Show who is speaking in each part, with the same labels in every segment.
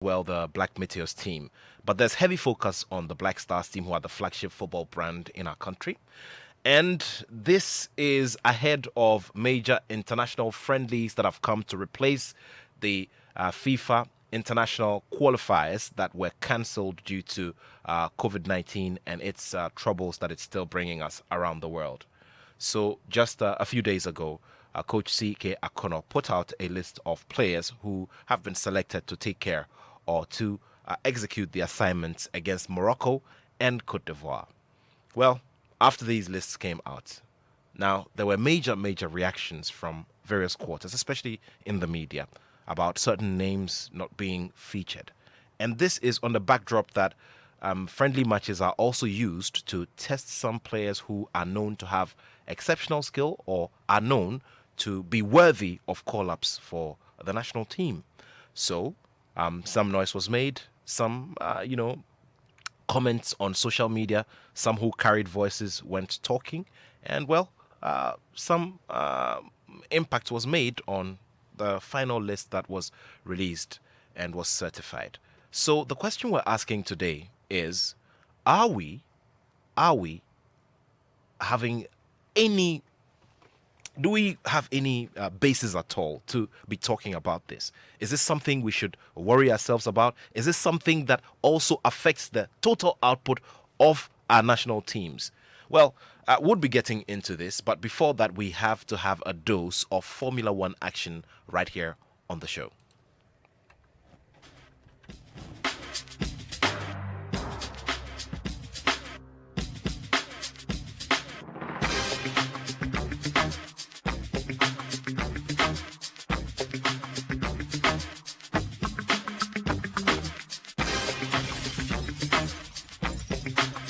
Speaker 1: well, the Black Meteors team. But there's heavy focus on the Black Stars team, who are the flagship football brand in our country. And this is ahead of major international friendlies that have come to replace the FIFA international qualifiers that were cancelled due to COVID-19 and its troubles that it's still bringing us around the world. So just a few days ago, Coach C.K. Akono put out a list of players who have been selected to take care or to execute the assignments against Morocco and Cote d'Ivoire. Well, after these lists came out, now there were major reactions from various quarters, especially in the media, about certain names not being featured. And this is on the backdrop that friendly matches are also used to test some players who are known to have exceptional skill or are known to be worthy of call-ups for the national team. So some noise was made, some, comments on social media, some who carried voices went talking, and well, some impact was made on the final list that was released and was certified. So the question we're asking today is, are we having any do we have any basis at all to be talking about this? Is this something we should worry ourselves about? Is this something that also affects the total output of our national teams? Well, we'll be getting into this, but before that, we have to have a dose of Formula One action right here on the show.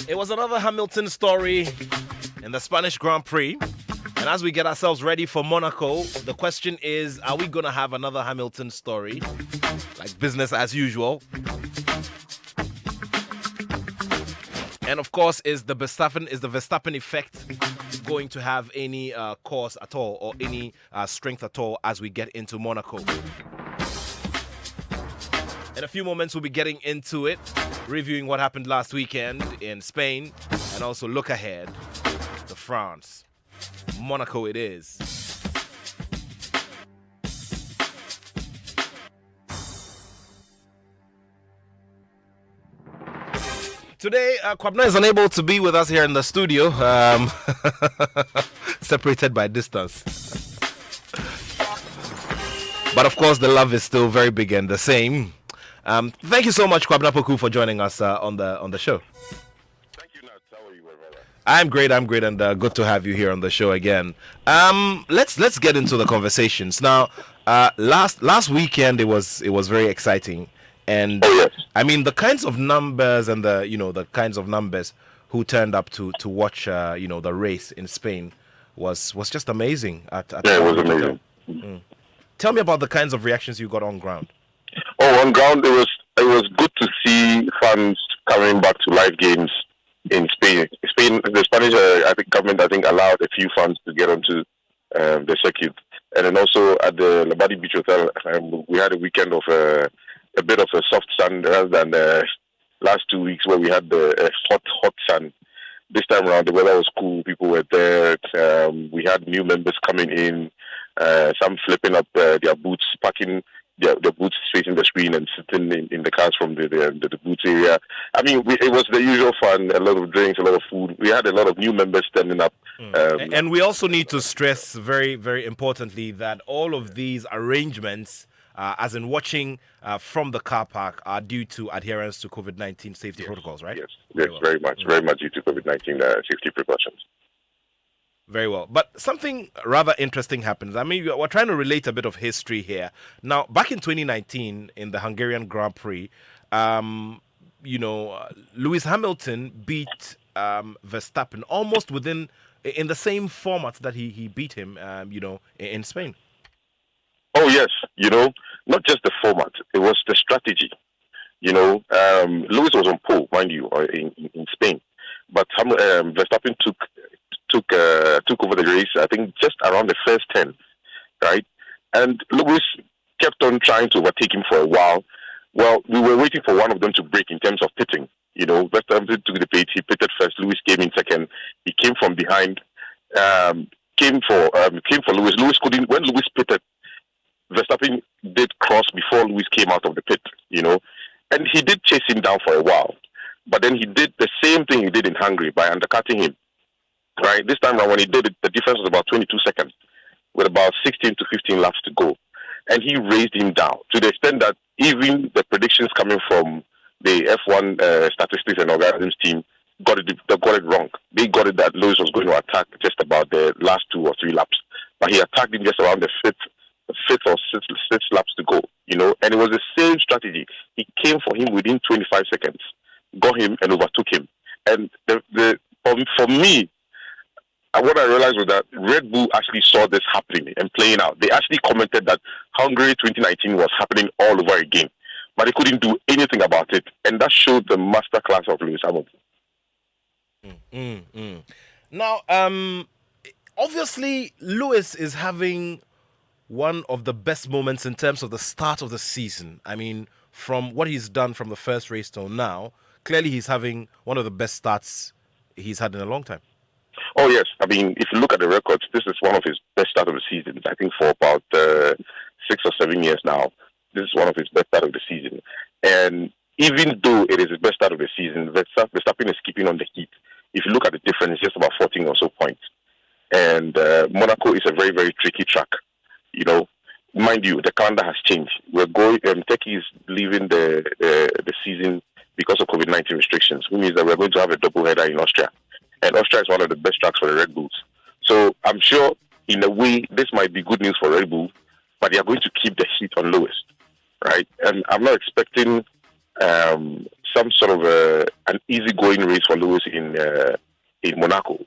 Speaker 1: It was another Hamilton story in the Spanish Grand Prix. And as we get ourselves ready for Monaco, the question is, are we going to have another Hamilton story? Like business as usual. And of course, is the Verstappen effect going to have any cause at all or any strength at all as we get into Monaco? In a few moments, we'll be getting into it, reviewing what happened last weekend in Spain, and also look ahead to France. Monaco it is. Today, Kwabna is unable to be with us here in the studio, separated by distance. But of course, the love is still very big and the same. Thank you so much, Kwabna Poku, for joining us on the show.
Speaker 2: Thank you, Nat. How are you, my brother?
Speaker 1: I'm great, and good to have you here on the show again. Let's get into the conversations now. Last weekend it was very exciting, and I mean the kinds of numbers and the kinds of numbers who turned up to watch the race in Spain was just amazing.
Speaker 2: It was amazing.
Speaker 1: Tell me about the kinds of reactions you got on ground.
Speaker 2: Oh, on ground it was good to see fans coming back to live games in Spain. The Spanish government allowed a few fans to get onto the circuit, and then also at the Labadi Beach Hotel, we had a weekend of a bit of a soft sun rather than the last 2 weeks where we had the hot sun. This time around, the weather was cool. People were there. We had new members coming in. Some flipping up their boots, parking their boots facing the screen and sitting in the cars from the boots area. I mean, it was the usual fun, a lot of drinks, a lot of food. We had a lot of new members standing up.
Speaker 1: And we also need to stress very, very importantly that all of these arrangements, as in watching from the car park, are due to adherence to COVID-19 safety protocols, right?
Speaker 2: Yes, very much due to COVID-19 safety precautions.
Speaker 1: Very well. But something rather interesting happens. I mean, we're trying to relate a bit of history here. Now, back in 2019, in the Hungarian Grand Prix, Lewis Hamilton beat Verstappen almost in the same format that he beat him, in Spain.
Speaker 2: Oh, yes. Not just the format. It was the strategy. Lewis was on pole, mind you, in Spain. But Verstappen took over the race, I think, just around the first 10, right? And Lewis kept on trying to overtake him for a while. Well, we were waiting for one of them to break in terms of pitting. Verstappen took the pit. He pitted first. Lewis came in second. He came from behind. Came for Lewis. Lewis couldn't. When Lewis pitted, Verstappen did cross before Lewis came out of the pit. And he did chase him down for a while. But then he did the same thing he did in Hungary by undercutting him. Right. This time around, when he did it, the difference was about 22 seconds, with about 16 to 15 laps to go, and he raised him down to the extent that even the predictions coming from the F1 statistics and algorithms team got it wrong. They got it that Lewis was going to attack just about the last 2 or 3 laps, but he attacked him just around the fifth or sixth laps to go. And it was the same strategy. He came for him within 25 seconds, got him and overtook him. And for me, what I realized was that Red Bull actually saw this happening and playing out. They actually commented that Hungary 2019 was happening all over again, but they couldn't do anything about it. And that showed the masterclass of Lewis Hamilton.
Speaker 1: Now, obviously, Lewis is having one of the best moments in terms of the start of the season. I mean, from what he's done from the first race till now, clearly he's having one of the best starts he's had in a long time.
Speaker 2: Oh, yes. I mean, if you look at the records, this is one of his best start of the season. I think for about 6 or 7 years now, this is one of his best start of the season. And even though it is his best start of the season, Verstappen is keeping on the heat. If you look at the difference, it's just about 14 or so points. And Monaco is a very, very tricky track. Mind you, the calendar has changed. Turkey is leaving the season because of COVID-19 restrictions, which means that we're going to have a double header in Austria. And Austria is one of the best tracks for the Red Bulls. So I'm sure, in a way, this might be good news for Red Bull, but they are going to keep the heat on Lewis, right? And I'm not expecting some sort of an easy-going race for Lewis in Monaco.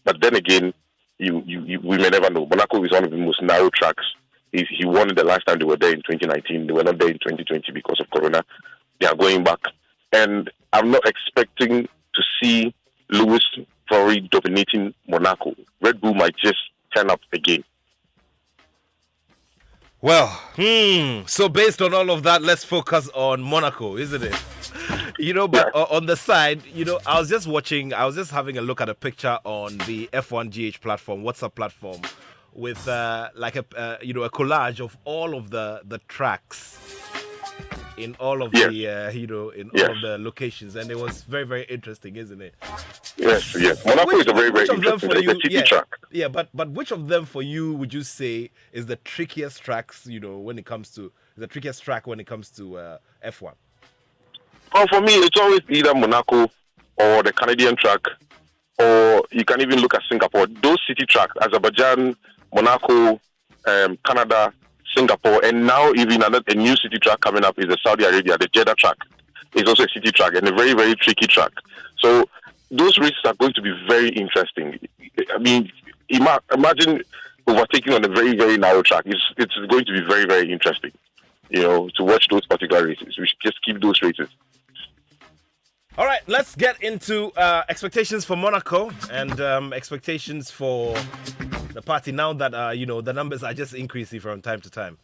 Speaker 2: But then again, we may never know. Monaco is one of the most narrow tracks. He won it the last time they were there in 2019. They were not there in 2020 because of Corona. They are going back. And I'm not expecting to see Lewis probably dominating Monaco. Red Bull might just turn up again.
Speaker 1: Well, so based on all of that, let's focus on Monaco, isn't it? But on the side, I was just having a look at a picture on the F1GH platform, WhatsApp platform, with a collage of all of the tracks in all of all of the locations, and it was very, very interesting, isn't it?
Speaker 2: Yes. Monaco is a very, very interesting track.
Speaker 1: Yeah, but which of them for you would you say is the trickiest tracks? When it comes to the trickiest track when it comes to F1?
Speaker 2: Well, for me, it's always either Monaco or the Canadian track, or you can even look at Singapore. Those city tracks, Azerbaijan, Monaco, Canada, Singapore, and now even a new city track coming up is the Saudi Arabia, the Jeddah track. It's also a city track and a very, very tricky track. So those races are going to be very interesting. I mean, imagine overtaking on a very, very narrow track. It's going to be very, very interesting, to watch those particular races. We should just keep those races.
Speaker 1: All right, let's get into expectations for Monaco and expectations for the party now that the numbers are just increasing from time to time.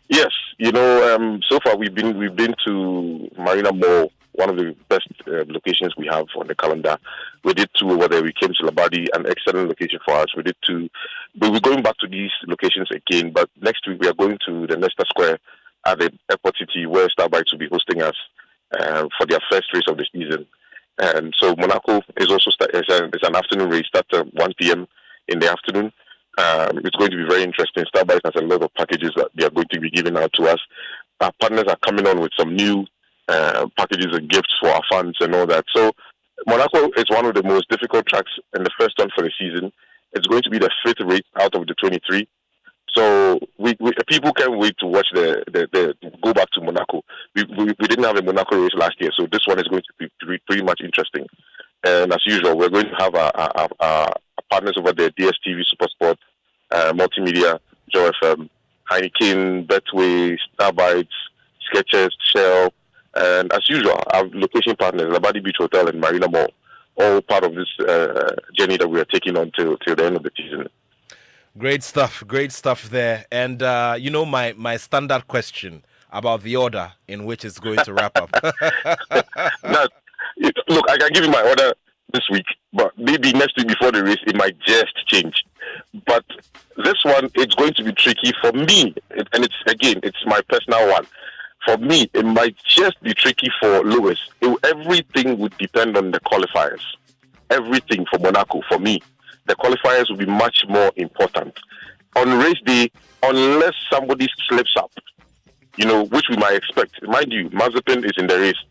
Speaker 2: Yes, so far we've been to Marina Mall, one of the best locations we have on the calendar. We did 2 over there. We came to Labadi, an excellent location for us. We did 2, but we're going back to these locations again. But next week we are going to the Leicester Square at the Airport City, where Starbikes will be hosting us for their first race of the season. And so Monaco is also it's an afternoon race. Starts at 1 p.m. in the afternoon. It's going to be very interesting. Starbikes has a lot of packages that they are going to be giving out to us. Our partners are coming on with some new packages and gifts for our fans and all that. So Monaco is one of the most difficult tracks and the first one for the season. It's going to be the 5th race out of the 23. So people can't wait to watch the go back to Monaco. We didn't have a Monaco race last year, so this one is going to be pretty much interesting. And as usual, we're going to have our partners over there: DSTV, SuperSport, Multimedia, Joe FM, Heineken, Betway, Starbites, Skechers, Shell, and as usual, our location partners, Labadi Beach Hotel and Marina Mall, all part of this journey that we are taking on till the end of the season. Great stuff
Speaker 1: there. And my standard question about the order in which it's going to wrap up.
Speaker 2: Now, look, I can give you my order this week, but maybe next week before the race, it might just change. But this one, it's going to be tricky for me, and it's my personal one. For me, it might just be tricky for Lewis. Everything would depend on the qualifiers. Everything for Monaco, for me, the qualifiers will be much more important. On race day, unless somebody slips up, which we might expect. Mind you, Mazepin is in the race.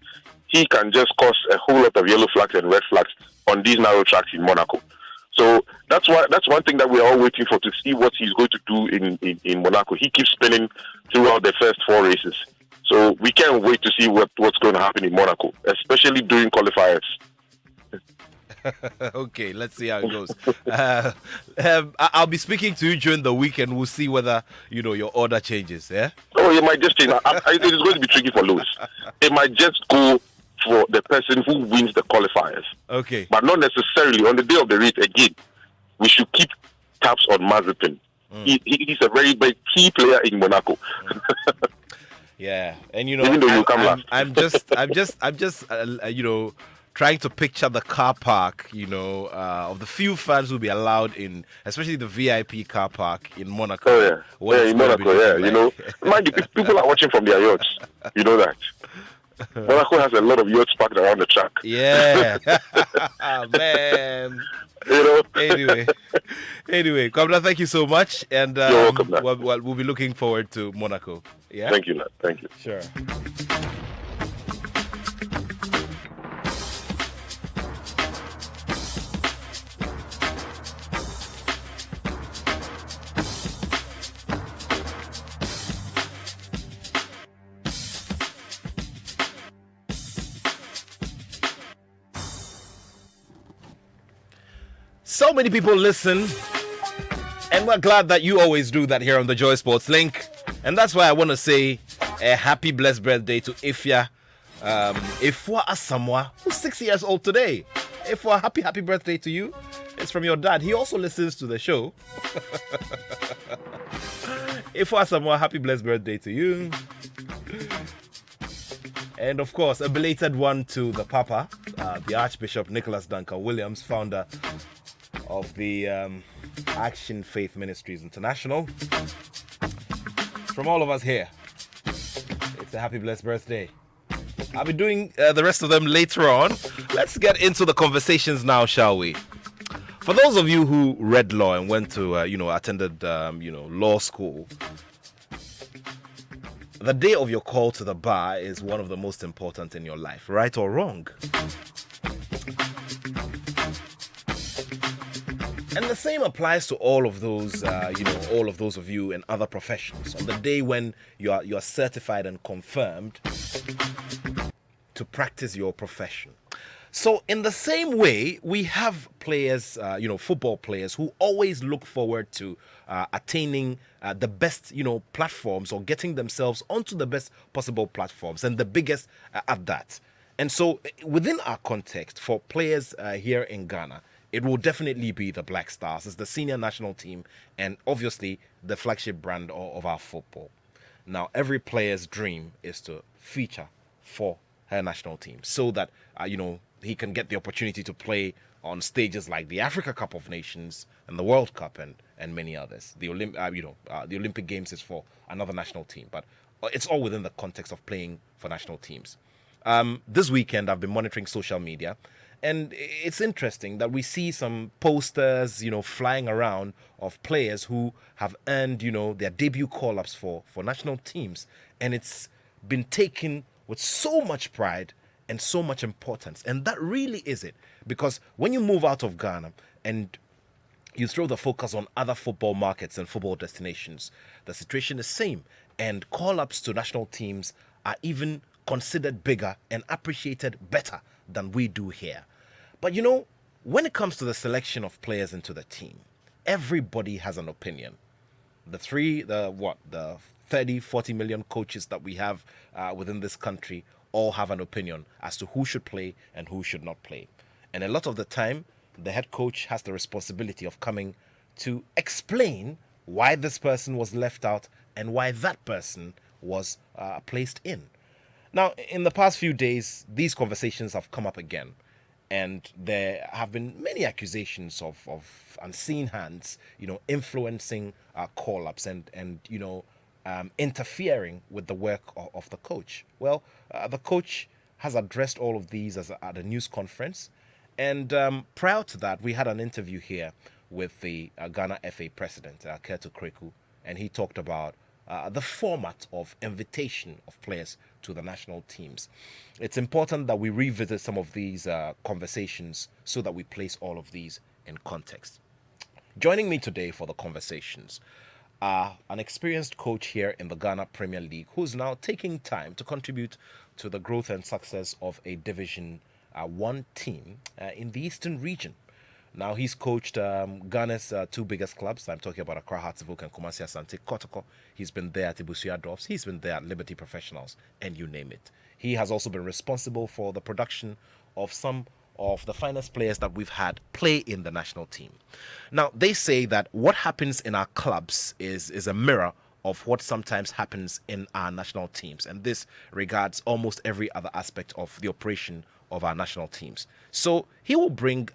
Speaker 2: He can just cause a whole lot of yellow flags and red flags on these narrow tracks in Monaco. So that's one thing that we're all waiting for, to see what he's going to do in Monaco. He keeps spinning throughout the first 4 races. So we can't wait to see what's going to happen in Monaco, especially during qualifiers.
Speaker 1: Okay, let's see how it goes. I'll be speaking to you during the weekend. We'll see whether your order changes. Yeah.
Speaker 2: Oh, it might just change. It is going to be tricky for Lewis. It might just go for the person who wins the qualifiers.
Speaker 1: Okay.
Speaker 2: But not necessarily on the day of the race. Again, we should keep tabs on Mazepin. He's a very big key player in Monaco.
Speaker 1: Yeah, and
Speaker 2: even though you come last,
Speaker 1: I'm just trying to picture the car park, of the few fans who'll be allowed in, especially the VIP car park in Monaco.
Speaker 2: Oh yeah, in Monaco, yeah. Mind you, people are watching from their yachts. You know that. Monaco has a lot of yachts parked around the track.
Speaker 1: Yeah, man. Anyway, Kwabena, thank you so much, and
Speaker 2: you're welcome.
Speaker 1: We'll be looking forward to Monaco. Yeah.
Speaker 2: Thank you, Nat. Thank you.
Speaker 1: Sure. So many people listen, and we're glad that you always do that here on the Joy Sports Link. And that's why I want to say a happy blessed birthday to Ifya Ifwa Asamoah, who's 6 years old today. Ifwa, happy birthday to you. It's from your dad. He also listens to the show. Ifwa Asamoah, happy blessed birthday to you. And of course, a belated one to the Papa, the Archbishop Nicholas Duncan Williams, founder of the Action Faith Ministries International. From all of us here, it's a happy blessed birthday. I'll be doing the rest of them later on. Let's get into the conversations now, shall we? For those of you who read law and went to, attended, law school, the day of your call to the bar is one of the most important in your life, right or wrong? And the same applies to all of those, all of those of you in other professions. On the day when you are certified and confirmed to practice your profession. So in the same way, we have players, football players who always look forward to attaining the best, platforms, or getting themselves onto the best possible platforms, and the biggest at that. And so within our context, for players here in Ghana, it will definitely be the Black Stars. It's the senior national team and obviously the flagship brand of our football. Now, every player's dream is to feature for her national team so that, he can get the opportunity to play on stages like the Africa Cup of Nations and the World Cup and many others. The Olympic Games is for another national team, but it's all within the context of playing for national teams. This weekend, I've been monitoring social media, and it's interesting that we see some posters, flying around of players who have earned, their debut call-ups for national teams. And it's been taken with so much pride and so much importance. And that really is it. Because when you move out of Ghana and you throw the focus on other football markets and football destinations, the situation is the same. And call-ups to national teams are even considered bigger and appreciated better than we do here. But when it comes to the selection of players into the team, everybody has an opinion. The 30, 40 million coaches that we have within this country all have an opinion as to who should play and who should not play. And a lot of the time, the head coach has the responsibility of coming to explain why this person was left out and why that person was placed in. Now, in the past few days, these conversations have come up again, and there have been many accusations of unseen hands, influencing call-ups and interfering with the work of the coach. Well, the coach has addressed all of these at a news conference, and prior to that, we had an interview here with the Ghana FA president, Kurt Okraku, and he talked about the format of invitation of players to the national teams. It's important that we revisit some of these conversations so that we place all of these in context. Joining me today for the conversations are an experienced coach here in the Ghana Premier League who's now taking time to contribute to the growth and success of a Division 1 team in the Eastern region. Now, he's coached Ghana's two biggest clubs. I'm talking about Accra Hearts of Oak and Kumasi Asante Kotoko. He's been there at Ibusua Dwarfs. He's been there at Liberty Professionals, and you name it. He has also been responsible for the production of some of the finest players that we've had play in the national team. Now, they say that what happens in our clubs is a mirror of what sometimes happens in our national teams, and this regards almost every other aspect of the operation of our national teams. So he will bring,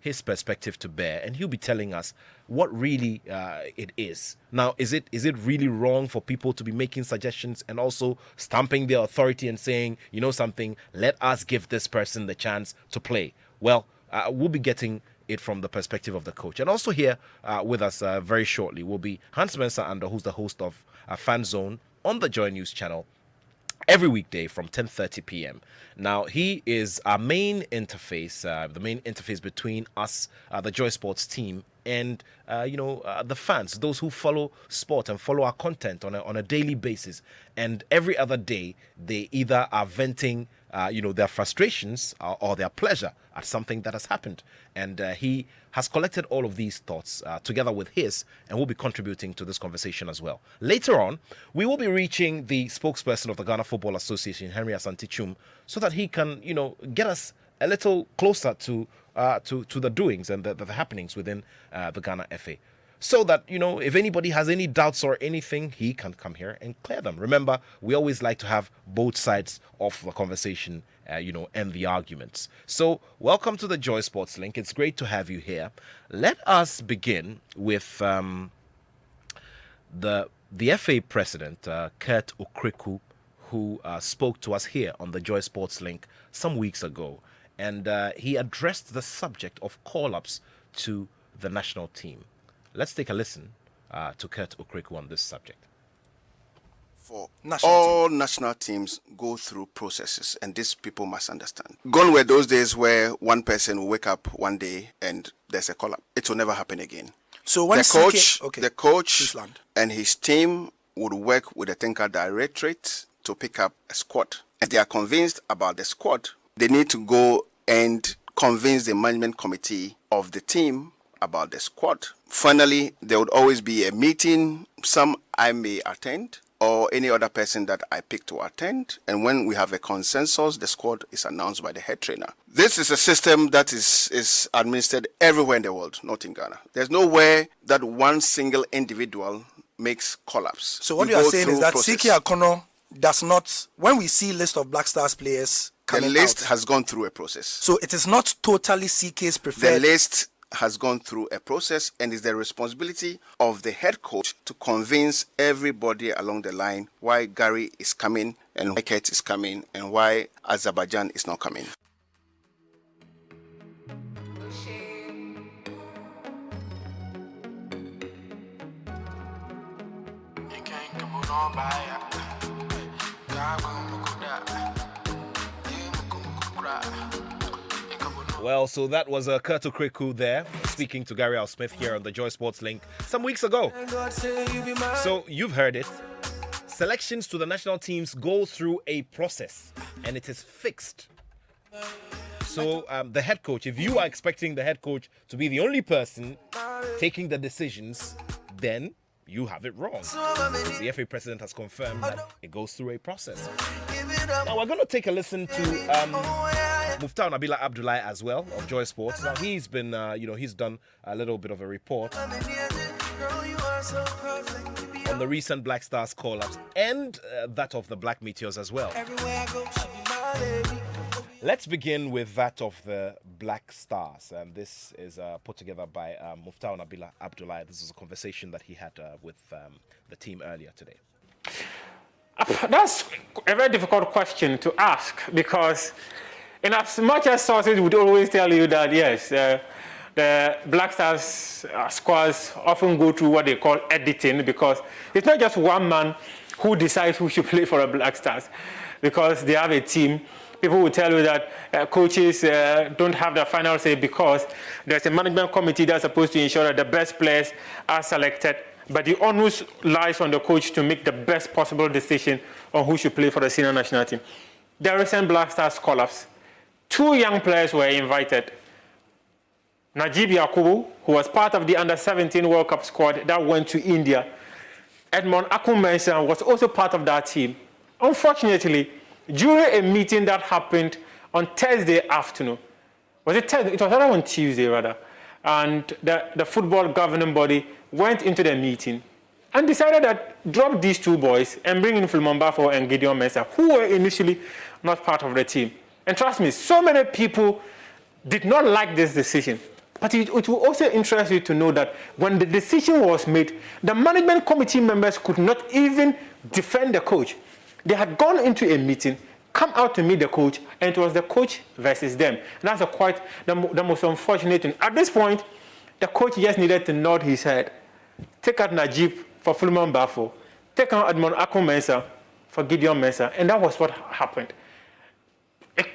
Speaker 1: his perspective to bear, and he'll be telling us what really it is. Now, is it really wrong for people to be making suggestions and also stamping their authority and saying, something, let us give this person the chance to play? Well, we'll be getting it from the perspective of the coach. And also here with us very shortly will be Hans Mensah Ando, who's the host of Fan Zone on the Joy News channel every weekday from 10:30 p.m. Now, he is our main interface, the main interface between us, the Joy Sports team, and the fans, those who follow sport and follow our content on a daily basis. And every other day, they either are venting their frustrations or their pleasure at something that has happened. And he has collected all of these thoughts together with his, and will be contributing to this conversation as well. Later on, we will be reaching the spokesperson of the Ghana Football Association, Henry Asante Chum, so that he can, get us a little closer to the doings and the happenings within the Ghana FA. So that, if anybody has any doubts or anything, he can come here and clear them. Remember, we always like to have both sides of the conversation, and the arguments. So, welcome to the Joy Sports Link. It's great to have you here. Let us begin with the FA president, Kurt Okraku, who spoke to us here on the Joy Sports Link some weeks ago. And he addressed the subject of call-ups to the national team. Let's take a listen to Kurt Okraku on this subject.
Speaker 3: For national teams go through processes, and these people must understand. Gone were those days where one person will wake up one day and there's a call-up. It will never happen again.
Speaker 4: So when
Speaker 3: the coach and his team would work with the technical directorate to pick up a squad. If they are convinced about the squad, they need to go and convince the management committee of the team about the squad. Finally, there would always be a meeting. Some I may attend, or any other person that I pick to attend. And when we have a consensus, the squad is announced by the head trainer. This is a system that is administered everywhere in the world, not in Ghana. There's nowhere that one single individual makes call-ups.
Speaker 4: So what you are saying is that CK Akono does not, when we see list of Black Stars players coming out,
Speaker 3: the list has gone through a process.
Speaker 4: So it is not totally CK's preferred.
Speaker 3: The list has gone through a process, and it's the responsibility of the head coach to convince everybody along the line why Gary is coming and why Kurt is coming and why Azerbaijan is not coming.
Speaker 1: Well, so that was Kurt Okraku there, speaking to Gary Al Smith here on the Joy Sports Link some weeks ago. So you've heard it. Selections to the national teams go through a process, and it is fixed. So the head coach, if you are expecting the head coach to be the only person taking the decisions, then you have it wrong. The FA president has confirmed that it goes through a process. Now we're going to take a listen to Muftau Nabila Abdullahi as well of Joy Sports. Now he's been, he's done a little bit of a report. on the recent Black Stars call-ups and that of the Black Meteors as well. Let's begin with that of the Black Stars. And this is put together by Muftau Nabila Abdullah. This is a conversation that he had with the team earlier today.
Speaker 5: That's a very difficult question to ask, because in as much as sources would always tell you that, yes, the Black Stars squads often go through what they call editing, because it's not just one man who decides who should play for the Black Stars, because they have a team. People will tell you that coaches don't have the final say because there's a management committee that's supposed to ensure that the best players are selected, but the onus lies on the coach to make the best possible decision on who should play for the senior national team. The recent Black Stars call-ups, 2 young players were invited. Najib Yakubu, who was part of the Under-17 World Cup squad that went to India. Edmond Akumensah was also part of that team. Unfortunately, during a meeting that happened on Thursday afternoon, was it Thursday? It was on Tuesday, rather. And the football governing body went into the meeting and decided that drop these 2 boys and bring in Philemon Bafo and Gideon Mensah, who were initially not part of the team. And trust me, so many people did not like this decision. But it will also interest you to know that when the decision was made, the management committee members could not even defend the coach. They had gone into a meeting, come out to meet the coach, and it was the coach versus them. And that's quite the most unfortunate thing. At this point, the coach just needed to nod his head, take out Najib for Philemon Bafo, take out Edmond Akumensah for Gideon Mensah, and that was what happened.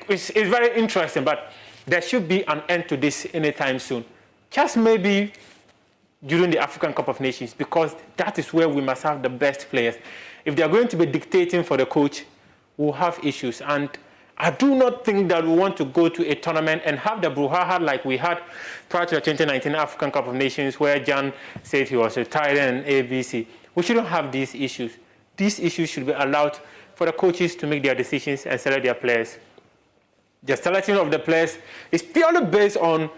Speaker 5: It's very interesting, but there should be an end to this anytime soon. Just maybe during the African Cup of Nations, because that is where we must have the best players. If they are going to be dictating for the coach, we'll have issues. And I do not think that we want to go to a tournament and have the brouhaha like we had prior to the 2019 African Cup of Nations, where Jan said he was retired and ABC. We shouldn't have these issues. These issues should be allowed for the coaches to make their decisions and select their players. The selection of the players is purely based on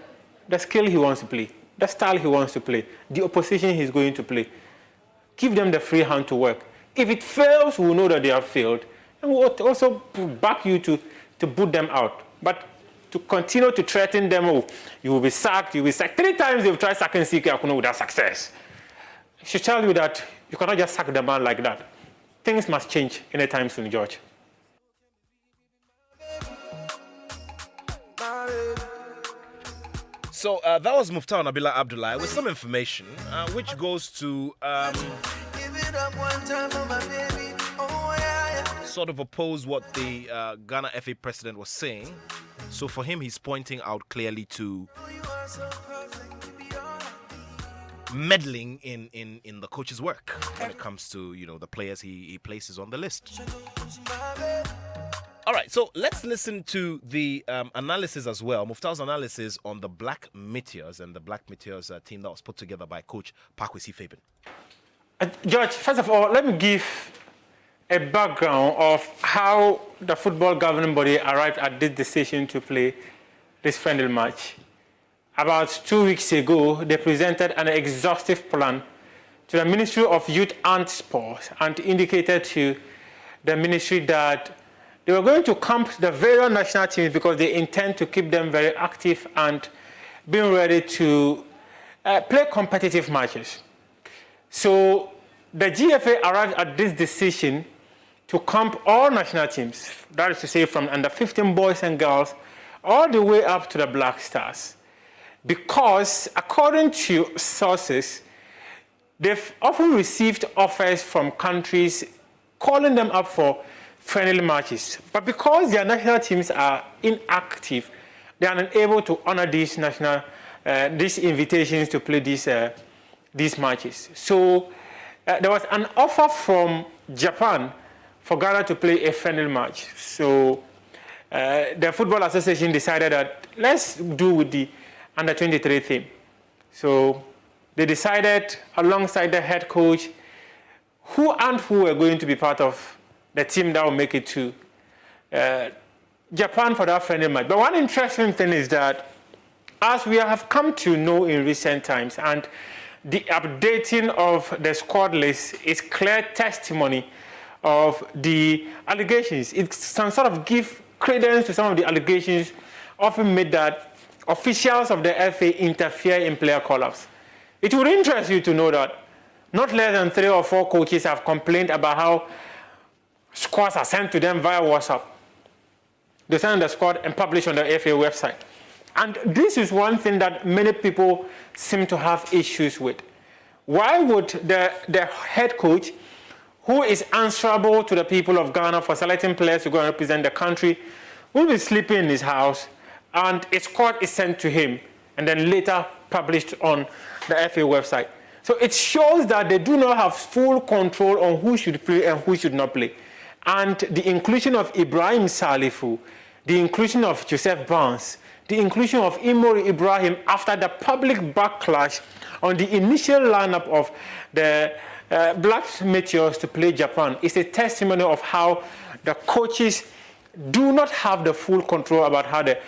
Speaker 5: the skill he wants to play, the style he wants to play, the opposition he's going to play. Give them the free hand to work. If it fails, we'll know that they have failed. And we'll also back you to boot them out. But to continue to threaten them, oh, you will be sacked, you will be sacked. 3 times they've tried sacking CK Akuno without success. I should tell you that you cannot just sack the man like that. Things must change anytime soon, George.
Speaker 1: So that was Muftau Nabila Abdullah with some information which goes to sort of oppose what the Ghana FA president was saying. So for him, he's pointing out clearly to meddling in the coach's work when it comes to, you know, the players he places on the list. All right, so let's listen to the analysis as well, Muftau's analysis on the Black Meteors and the Black Meteors team that was put together by Coach Pakwesi Fabian.
Speaker 5: George, first of all, let me give a background of how the football governing body arrived at this decision to play this friendly match. About 2 weeks ago, they presented an exhaustive plan to the Ministry of Youth and Sports and indicated to the ministry that they were going to camp the various national teams because they intend to keep them very active and being ready to play competitive matches. So the GFA arrived at this decision to camp all national teams, that is to say from under 15 boys and girls, all the way up to the Black Stars. Because according to sources, they've often received offers from countries calling them up for friendly matches. But because their national teams are inactive, they are unable to honor these these invitations to play these matches. So there was an offer from Japan for Ghana to play a friendly match. So the Football Association decided that let's do with the under-23 team. So they decided alongside the head coach who were going to be part of the team that will make it to Japan for that friendly match. But one interesting thing is that, as we have come to know in recent times, and the updating of the squad list is clear testimony of the allegations. It can sort of give credence to some of the allegations often made that officials of the FA interfere in player call-ups. It would interest you to know that not less than 3 or 4 coaches have complained about how squads are sent to them via WhatsApp. They send the squad and publish on the FA website. And this is one thing that many people seem to have issues with. Why would the head coach, who is answerable to the people of Ghana for selecting players to go and represent the country, will be sleeping in his house and a squad is sent to him and then later published on the FA website? So it shows that they do not have full control on who should play and who should not play. And the inclusion of Ibrahim Salifu, the inclusion of Joseph Barnes, the inclusion of Imori Ibrahim after the public backlash on the initial lineup of the Black Meteors to play Japan is a testimony of how the coaches do not have the full control about how the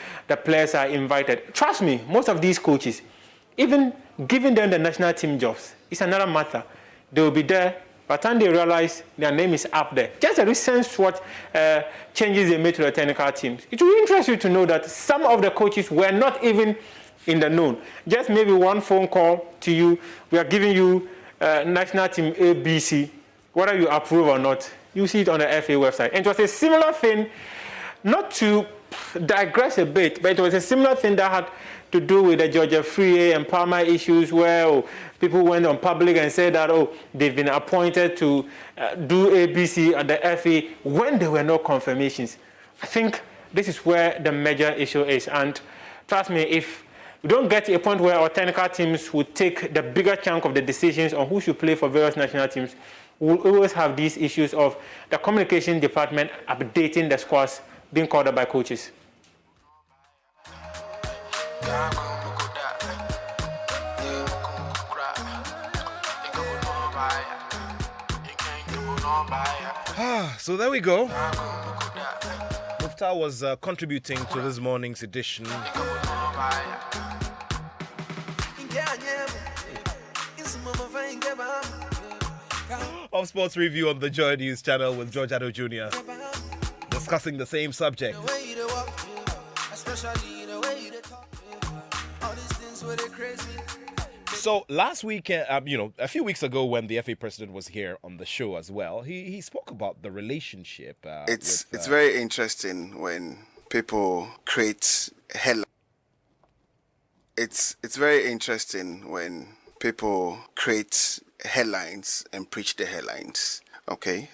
Speaker 5: players are invited. Trust me, most of these coaches, even giving them the national team jobs, is another matter. They will be there. By the time they realize their name is up there, just the recent what changes they made to the technical teams, it will interest you to know that some of the coaches were not even in the known. Just maybe one phone call to you, we are giving you national team ABC, whether you approve or not, you see it on the FA website. And it was a similar thing, not to digress a bit, but it was a similar thing that had to do with the Georgia Free and Palmer issues where people went on public and said that, they've been appointed to do ABC at the FA when there were no confirmations. I think this is where the major issue is. And trust me, if we don't get to a point where our technical teams would take the bigger chunk of the decisions on who should play for various national teams, we'll always have these issues of the communication department updating the squads being called up by coaches.
Speaker 1: So there we go. Muftar was contributing to this morning's edition of Sports Review on the Joy News channel with George Addo Jr. discussing the same subject. So last week, a few weeks ago when the FA president was here on the show as well, he spoke about the relationship.
Speaker 3: It's very interesting when people create headlines. It's very interesting when people create headlines and preach the headlines. Okay,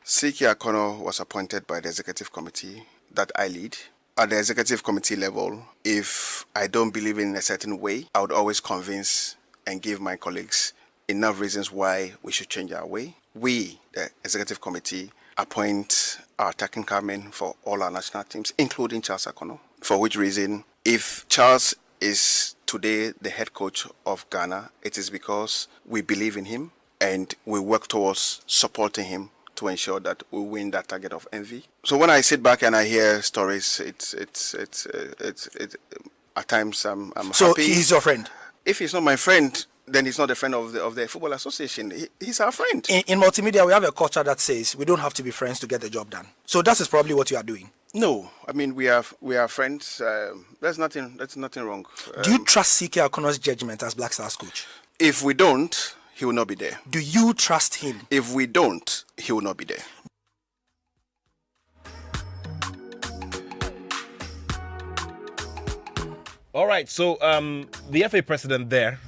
Speaker 3: Siki Akono was appointed by the executive committee that I lead. At the executive committee level, if I don't believe in a certain way, I would always convince and give my colleagues enough reasons why we should change our way. We, the executive committee, appoint our technical men for all our national teams, including Charles Akono. For which reason, if Charles is today the head coach of Ghana, it is because we believe in him and we work towards supporting him to ensure that we win that target of envy. So when I sit back and I hear stories, it's at times I'm
Speaker 4: so
Speaker 3: happy.
Speaker 4: He's your friend?
Speaker 3: If he's not my friend, then he's not a friend of the Football Association. He's our friend.
Speaker 4: In multimedia, we have a culture that says we don't have to be friends to get the job done. So that is probably what you are doing.
Speaker 3: No, I mean we are friends. There's nothing wrong.
Speaker 4: Do you trust Siki Akono's judgment as Black Stars coach?
Speaker 3: If we don't, he will not be there.
Speaker 4: Do you trust him?
Speaker 3: If we don't, he will not be there.
Speaker 1: All right, so the FA president there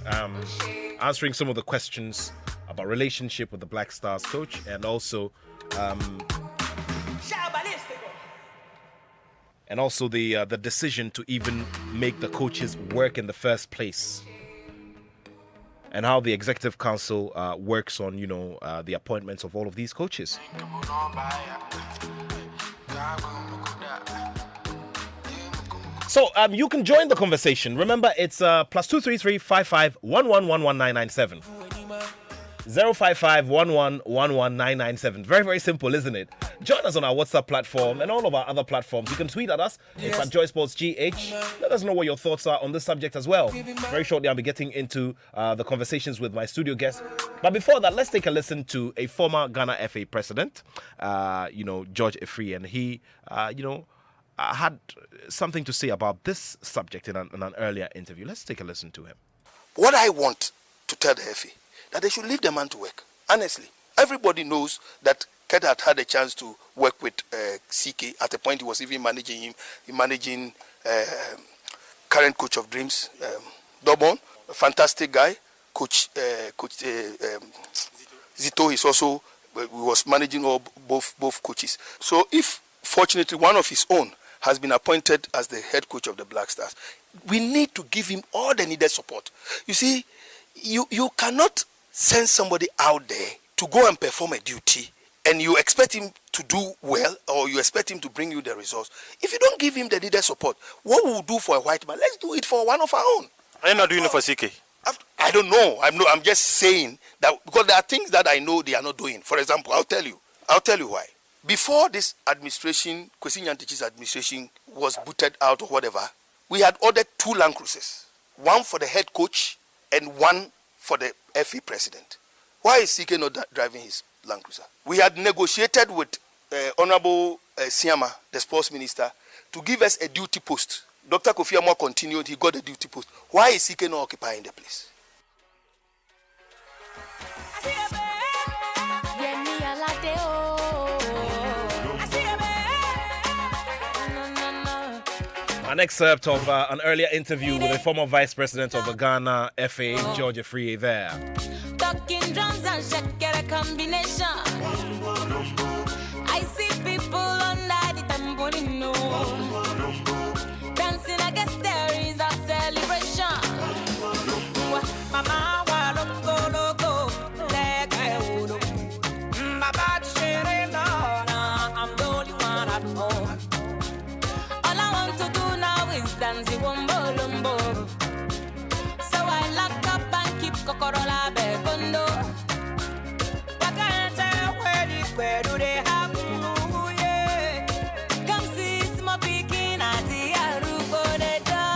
Speaker 1: answering some of the questions about relationship with the Black Stars coach and also the decision to even make the coaches work in the first place, and how the executive council works on the appointments of all of these coaches. So you can join the conversation. Remember, it's +233 55 1111 055 1111 997. Very, very simple, isn't it? Join us on our WhatsApp platform and all of our other platforms. You can tweet at us. It's at JoySportsGH. Let us know what your thoughts are on this subject as well. Very shortly, I'll be getting into the conversations with my studio guests. But before that, let's take a listen to a former Ghana FA president, George Afriyie, and he, had something to say about this subject in an earlier interview. Let's take a listen to him.
Speaker 6: What I want to tell the FA, that they should leave the man to work. Honestly, everybody knows that Ked had a chance to work with CK. At a point, he was even managing him. He managing current coach of Dreams, Dobon, a fantastic guy. Coach Zito is also, we was managing both coaches. So if, fortunately, one of his own has been appointed as the head coach of the Black Stars, we need to give him all the needed support. You see, you cannot send somebody out there to go and perform a duty and you expect him to do well or you expect him to bring you the results. If you don't give him the needed support, what we will do for a white man, let's do it for one of our own.
Speaker 7: Are you not doing it for CK?
Speaker 6: I don't know. I'm just saying that because there are things that I know they are not doing. For example, I'll tell you why. Before this administration, Kwesi Nyantakyi's administration was booted out or whatever, we had ordered 2 Land Cruisers, one for the head coach and one for the FA president. Why is CK not driving his Land Cruiser? We had negotiated with Honorable Siama, the sports minister, to give us a duty post. Dr. Kofi Amwa continued, he got a duty post. Why is CK not occupying the place?
Speaker 1: An excerpt of an earlier interview with the former vice president of the Ghana FA, George Afriyie, there.
Speaker 8: Talking drums and shakera combination. I see people under the tambourino. Dancing, I guess there is a celebration. Mama, I'm the only one at home. All I want to do now is dance wombo lumbo. So I lock up and keep Kokorola Bekondo. Where do they have yeah. Come see small picking at the Arubo de Dan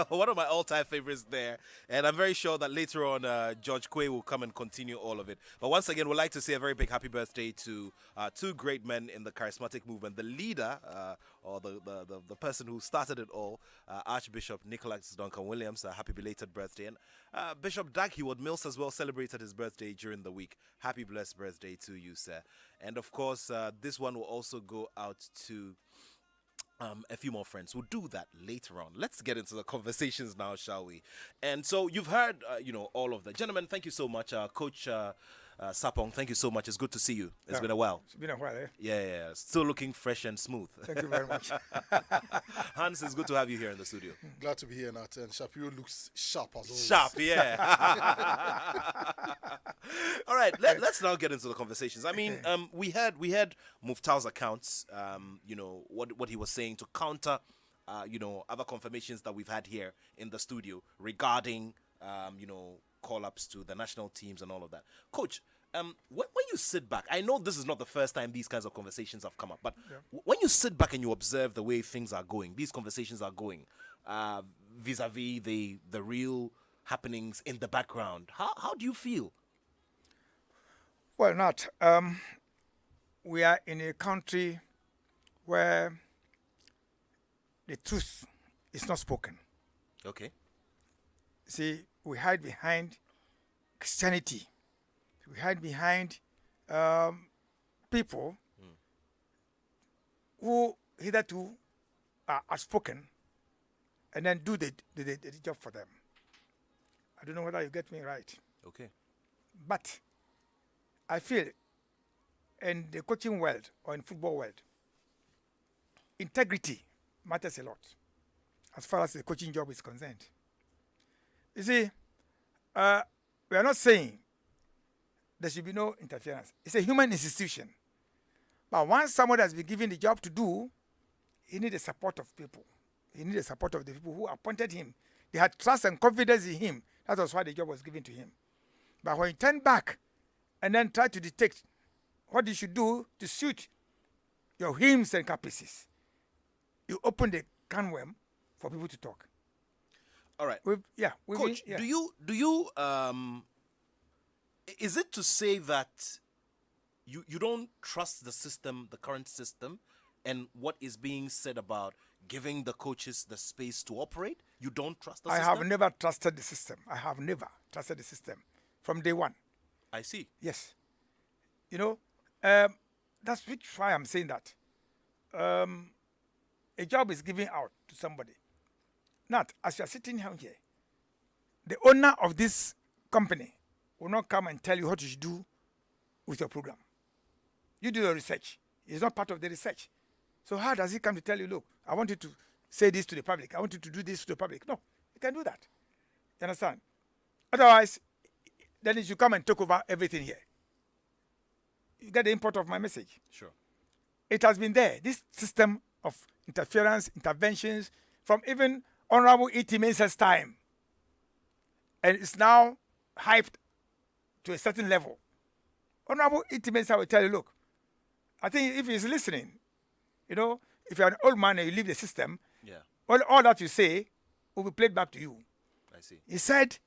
Speaker 1: One of my all-time favorites there. And I'm very sure that later on, George Quay will come and continue all of it. But once again, we'd like to say a very big happy birthday to 2 great men in the charismatic movement. The leader, or the person who started it all, Archbishop Nicholas Duncan Williams. Happy belated birthday. And Bishop Dag Heward Mills as well celebrated his birthday during the week. Happy blessed birthday to you, sir. And of course, this one will also go out to a few more friends. We'll do that later on. Let's get into the conversations now, shall we? And so you've heard, all of that. Gentlemen, thank you so much. Coach Sapong, thank you so much. It's good to see you. It's been a while.
Speaker 4: It's been a while, eh?
Speaker 1: Yeah. Still looking fresh and smooth.
Speaker 4: Thank you very much.
Speaker 1: Hans, it's good to have you here in the studio.
Speaker 9: Glad to be here, Nat. And Shapiro looks sharp as always.
Speaker 1: Sharp, yeah. All right, let's now get into the conversations. I mean, we had Muftao's accounts, what he was saying to counter, other confirmations that we've had here in the studio regarding, call-ups to the national teams and all of that. Coach, when you sit back, I know this is not the first time these kinds of conversations have come up, but when you sit back and you observe the way things are going, these conversations are going, vis-a-vis the real happenings in the background, how do you feel?
Speaker 4: Well, Nat, we are in a country where the truth is not spoken.
Speaker 1: Okay.
Speaker 4: See, we hide behind Christianity. We hide behind people who hitherto are outspoken and then do the job for them. I don't know whether you get me right.
Speaker 1: Okay.
Speaker 4: But I feel in the coaching world or in football world, integrity matters a lot as far as the coaching job is concerned. You see, we are not saying there should be no interference. It's a human institution. But once someone has been given the job to do, he needs the support of people. He needs the support of the people who appointed him. They had trust and confidence in him That was why the job was given to him. But when he turned back and then tried to detect what you should do to suit your whims and caprices, you open the can worm for people to talk.
Speaker 1: All right.
Speaker 4: Coach,
Speaker 1: do you is it to say that you don't trust the system, the current system, and what is being said about giving the coaches the space to operate? You don't trust the system?
Speaker 4: I have never trusted the system. I have never trusted the system from day one.
Speaker 1: I see.
Speaker 4: Yes. That's why I'm saying that. A job is given out to somebody. Not as you are sitting here, the owner of this company will not come and tell you what you should do with your program. You do your research. It's not part of the research. So how does he come to tell you, look, I want you to say this to the public. I want you to do this to the public. No, he can do that. You understand? Otherwise, then he should come and take over everything here. You get the import of my message?
Speaker 1: Sure.
Speaker 4: It has been there. This system of interference, interventions, from even Honorable E.T. Mensah's time. And it's now hyped to a certain level. Honorable E.T. Mensah will tell you, look, I think if he's listening, if you're an old man and you leave the system, all that you say will be played back to you.
Speaker 1: I see.
Speaker 4: He said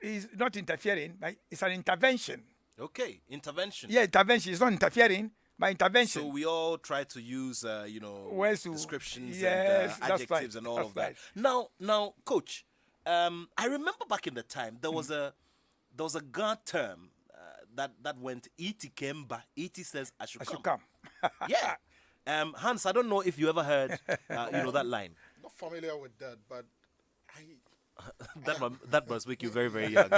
Speaker 4: he's not interfering, but it's an intervention.
Speaker 1: Okay, intervention.
Speaker 4: Yeah, intervention. It's not interfering, but intervention.
Speaker 1: So we all try to use,
Speaker 4: Words to-
Speaker 1: descriptions
Speaker 4: yes,
Speaker 1: and
Speaker 4: that's
Speaker 1: adjectives
Speaker 4: right,
Speaker 1: and all
Speaker 4: that's
Speaker 1: of that.
Speaker 4: right.
Speaker 1: Now, Coach, I remember back in the time there was a Ghana term that went "Iti Kemba." Iti says, "I should come." Yeah. Hans, I don't know if you ever heard, that line.
Speaker 9: Not familiar with that, but
Speaker 1: That must make you very, very young.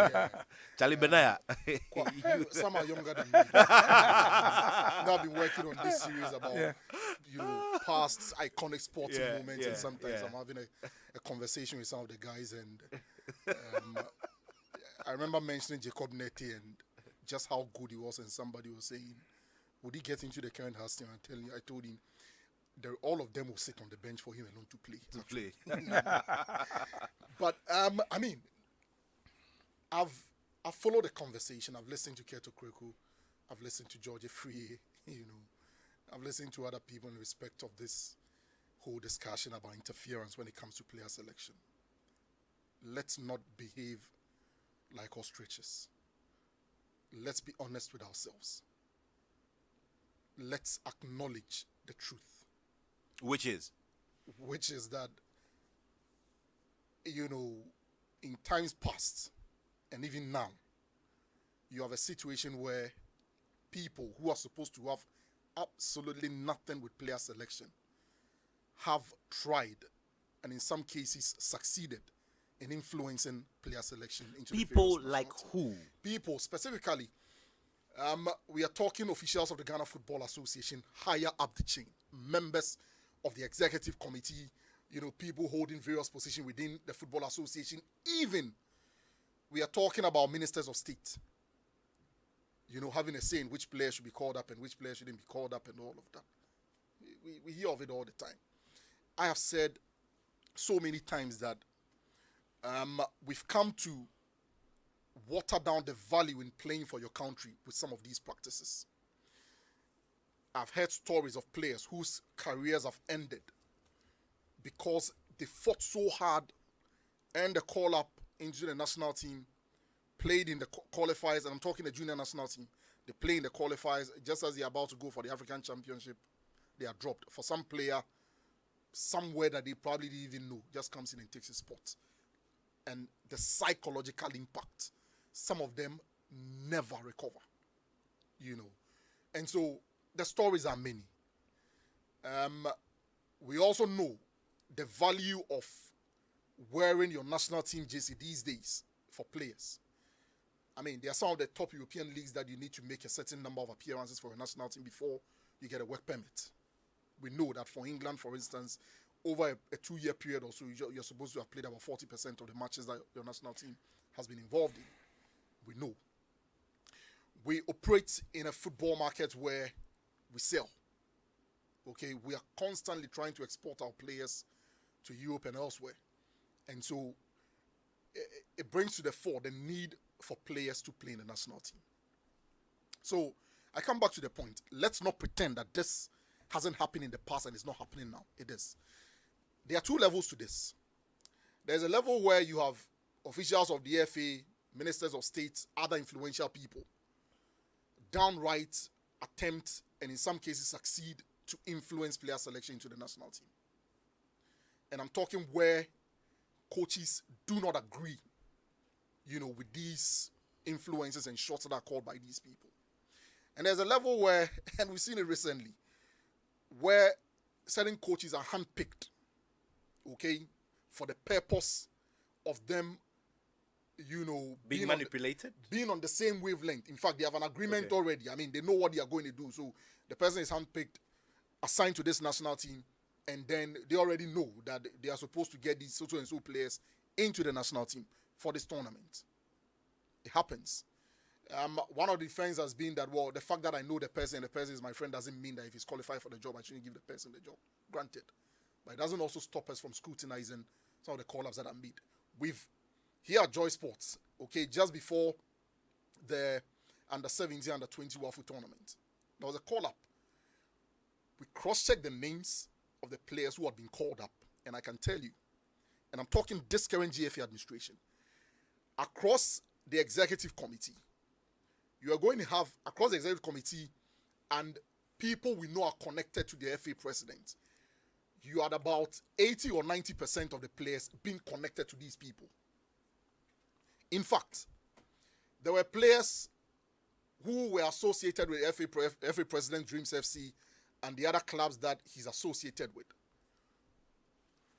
Speaker 1: Charlie Benaya.
Speaker 9: some are younger than me. Now I've been working on this series about past iconic sporting moments, and sometimes I'm having a conversation with some of the guys, and I remember mentioning Jacob Neti and just how good he was, and somebody was saying, would he get into the current house team? I told him all of them will sit on the bench for him alone to play. But I've followed the conversation. I've listened to Keto Kweku. I've listened to George Free. I've listened to other people in respect of this whole discussion about interference when it comes to player selection. Let's not behave like ostriches. Let's be honest with ourselves. Let's acknowledge the truth.
Speaker 1: Which is
Speaker 9: that, in times past and even now, you have a situation where people who are supposed to have absolutely nothing with player selection have tried and in some cases succeeded in influencing player selection into
Speaker 1: people like who?
Speaker 9: People specifically. We are talking officials of the Ghana Football Association higher up the chain, members of the executive committee, people holding various positions within the Football Association. Even we are talking about ministers of state, having a say in which player should be called up and which player shouldn't be called up and all of that. We hear of it all the time. I have said so many times that we've come to water down the value in playing for your country with some of these practices. I've heard stories of players whose careers have ended because they fought so hard, earned a call-up into the national team, played in the qualifiers, and I'm talking the junior national team. They play in the qualifiers, just as they're about to go for the African Championship, they are dropped. For some player, somewhere that they probably didn't even know, just comes in and takes his spot. And the psychological impact, some of them never recover, And so the stories are many. We also know the value of wearing your national team jersey these days for players. There are some of the top European leagues that you need to make a certain number of appearances for a national team before you get a work permit. We know that for England, for instance, over a 2-year period or so, you're supposed to have played about 40% of the matches that your national team has been involved in. We know. We operate in a football market where we sell. Okay, we are constantly trying to export our players to Europe and elsewhere. And so it brings to the fore the need for players to play in the national team. So I come back to the point. Let's not pretend that this hasn't happened in the past and it's not happening now. It is. There are two levels to this. There's a level where you have officials of the FA, ministers of state, other influential people, downright attempt and in some cases succeed to influence player selection into the national team. And I'm talking where coaches do not agree, with these influences and shots that are called by these people. And there's a level where, and we've seen it recently, where certain coaches are handpicked, for the purpose of them,
Speaker 1: being manipulated,
Speaker 9: being on the same wavelength. In fact, they have an agreement already. I mean, they know what they are going to do. So the person is handpicked, assigned to this national team, and then they already know that they are supposed to get these so and so players into the national team for this tournament. It happens. One of the defense has been that, the fact that I know the person and the person is my friend doesn't mean that if he's qualified for the job, I shouldn't give the person the job. Granted. But it doesn't also stop us from scrutinizing some of the call-ups that are made. Here at Joy Sports, just before the under-17, under-20 Waffle tournament, there was a call-up. We cross-checked the names of the players who had been called up, and I can tell you, and I'm talking this current GFA administration, across the executive committee, you are going to have, across the executive committee and people we know are connected to the FA president, you had about 80 or 90% of the players being connected to these people. In fact, there were players who were associated with FA President Dreams FC and the other clubs that he's associated with.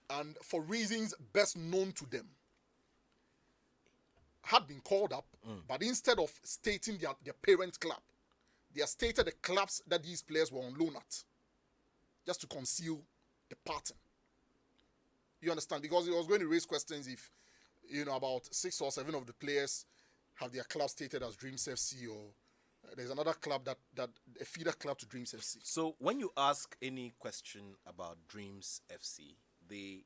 Speaker 9: And for reasons best known to them, had been called up, but instead of stating their parent club, they have stated the clubs that these players were on loan at, just to conceal the pattern. You understand? Because it was going to raise questions if, about 6 or 7 of the players have their club stated as Dreams FC, or there's another club that a feeder club to Dreams FC.
Speaker 1: So when you ask any question about Dreams FC, the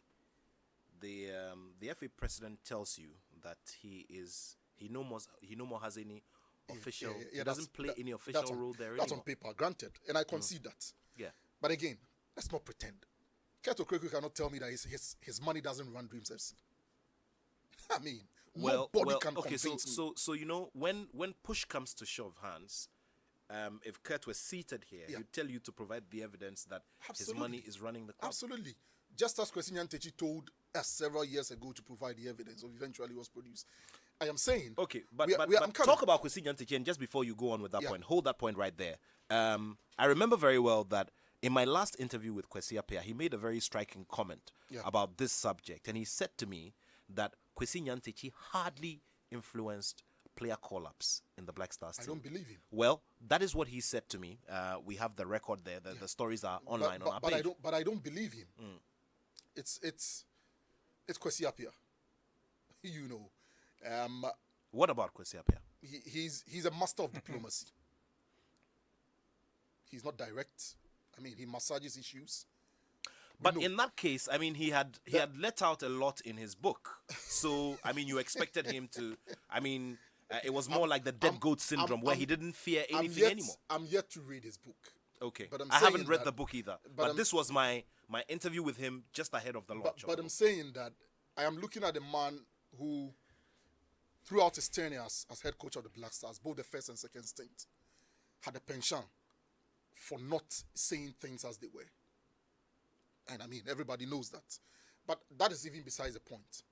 Speaker 1: FA president tells you that he no more has any official. He doesn't play any official role there anymore.
Speaker 9: That's on paper, granted, and I concede that.
Speaker 1: Yeah.
Speaker 9: But again, let's not pretend. Keto Kreku cannot tell me that his money doesn't run Dreams FC. I mean, nobody can convince me.
Speaker 1: So when push comes to shove, Hans, if Kurt was seated here, he'd tell you to provide the evidence that his money is running the club.
Speaker 9: Absolutely. Just as Kwesi Nyantakyi told us several years ago to provide the evidence, or eventually was produced. I am saying...
Speaker 1: Okay, but talk about Kwesi Nyantakyi, and just before you go on with that point, hold that point right there. I remember very well that in my last interview with Kwesi Appiah, he made a very striking comment about this subject, and he said to me that Kwesi Nyantakyi hardly influenced player call-ups in the Black Stars team.
Speaker 9: I don't believe him.
Speaker 1: Well, that is what he said to me. We have the record there. The stories are online on our page.
Speaker 9: I don't believe him. It's Kwesi Appiah.
Speaker 1: What about Kwesi Appiah?
Speaker 9: He's a master of diplomacy. He's not direct. I mean, he massages issues.
Speaker 1: But in that case, I mean, he had let out a lot in his book. So, I mean, you expected him to, I mean, it was more like the dead goat syndrome where he didn't fear anything anymore.
Speaker 9: I'm yet to read his book.
Speaker 1: Okay. But I haven't read the book either. But this was my interview with him just ahead of the launch.
Speaker 9: But I'm saying that I am looking at a man who, throughout his tenure as head coach of the Black Stars, both the first and second stint, had a penchant for not saying things as they were. And I mean, everybody knows that. But that is even besides the point.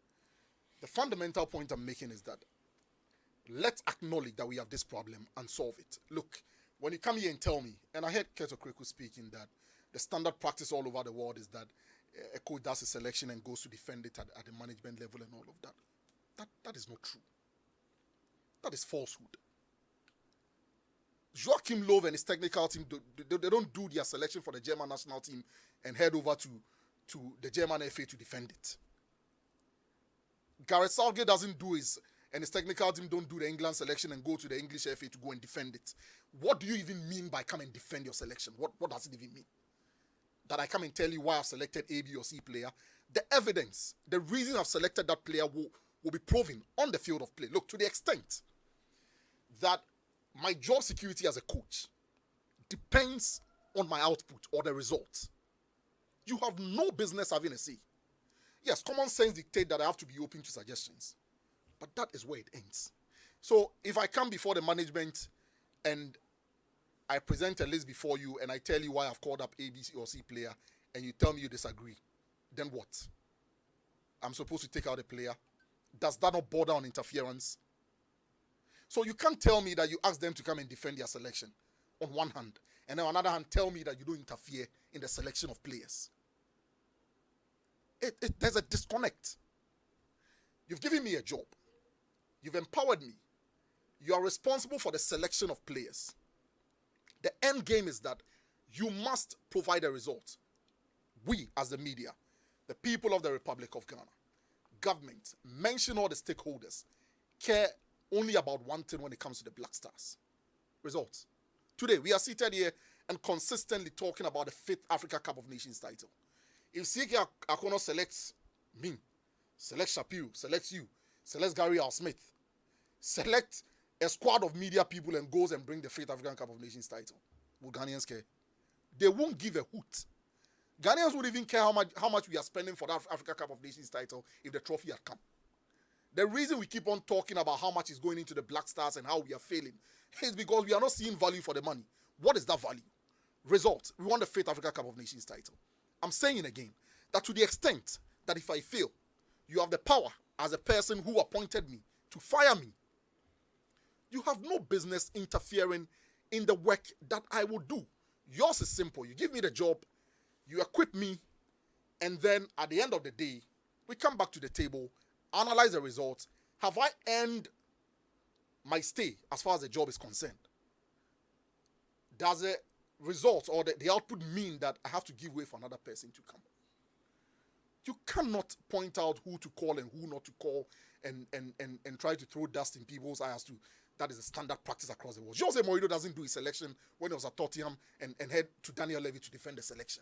Speaker 9: The fundamental point I'm making is that let's acknowledge that we have this problem and solve it. Look, when you come here and tell me, and I heard Keto Kreku speaking that the standard practice all over the world is that a coach does a selection and goes to defend it at the management level and all of that. That is not true. That is falsehood. Joachim Löw and his technical team, they don't do their selection for the German national team and head over to the German FA to defend it. Gareth Southgate doesn't do and his technical team don't do the England selection and go to the English FA to go and defend it. What do you even mean by come and defend your selection? What does it even mean? That I come and tell you why I've selected A, B, or C player? The evidence, the reason I've selected that player will be proven on the field of play. Look, to the extent that my job security as a coach depends on my output or the results, you have no business having a say. Yes, common sense dictates that I have to be open to suggestions, but that is where it ends. So if I come before the management and I present a list before you and I tell you why I've called up A, B, C, or C player and you tell me you disagree, then what? I'm supposed to take out a player? Does that not border on interference? So you can't tell me that you ask them to come and defend their selection on one hand, and then on the other hand tell me that you don't interfere in the selection of players. There's a disconnect. You've given me a job. You've empowered me. You are responsible for the selection of players. The end game is that you must provide a result. We, as the media, the people of the Republic of Ghana, government, mention all the stakeholders, care only about one thing when it comes to the Black Stars. Results. Today, we are seated here and consistently talking about the 5th Africa Cup of Nations title. If CK Akono selects me, selects Shapiro, selects you, selects Gary Al Smith, select a squad of media people and goes and bring the 5th African Cup of Nations title, will Ghanaians care? They won't give a hoot. Ghanaians wouldn't even care how much we are spending for that Africa Cup of Nations title if the trophy had come. The reason we keep on talking about how much is going into the Black Stars and how we are failing is because we are not seeing value for the money. What is that value? Result, we won the 5th Africa Cup of Nations title. I'm saying it again, that to the extent that if I fail, you have the power as a person who appointed me to fire me. You have no business interfering in the work that I will do. Yours is simple. You give me the job, you equip me, and then at the end of the day, we come back to the table, analyze the results. Have I earned my stay as far as the job is concerned? Does the results or the output mean that I have to give way for another person to come? You cannot point out who to call and who not to call and try to throw dust in people's eyes to. That is a standard practice across the world. Jose Mourinho doesn't do his selection when he was at Tottenham and head to Daniel Levy to defend the selection.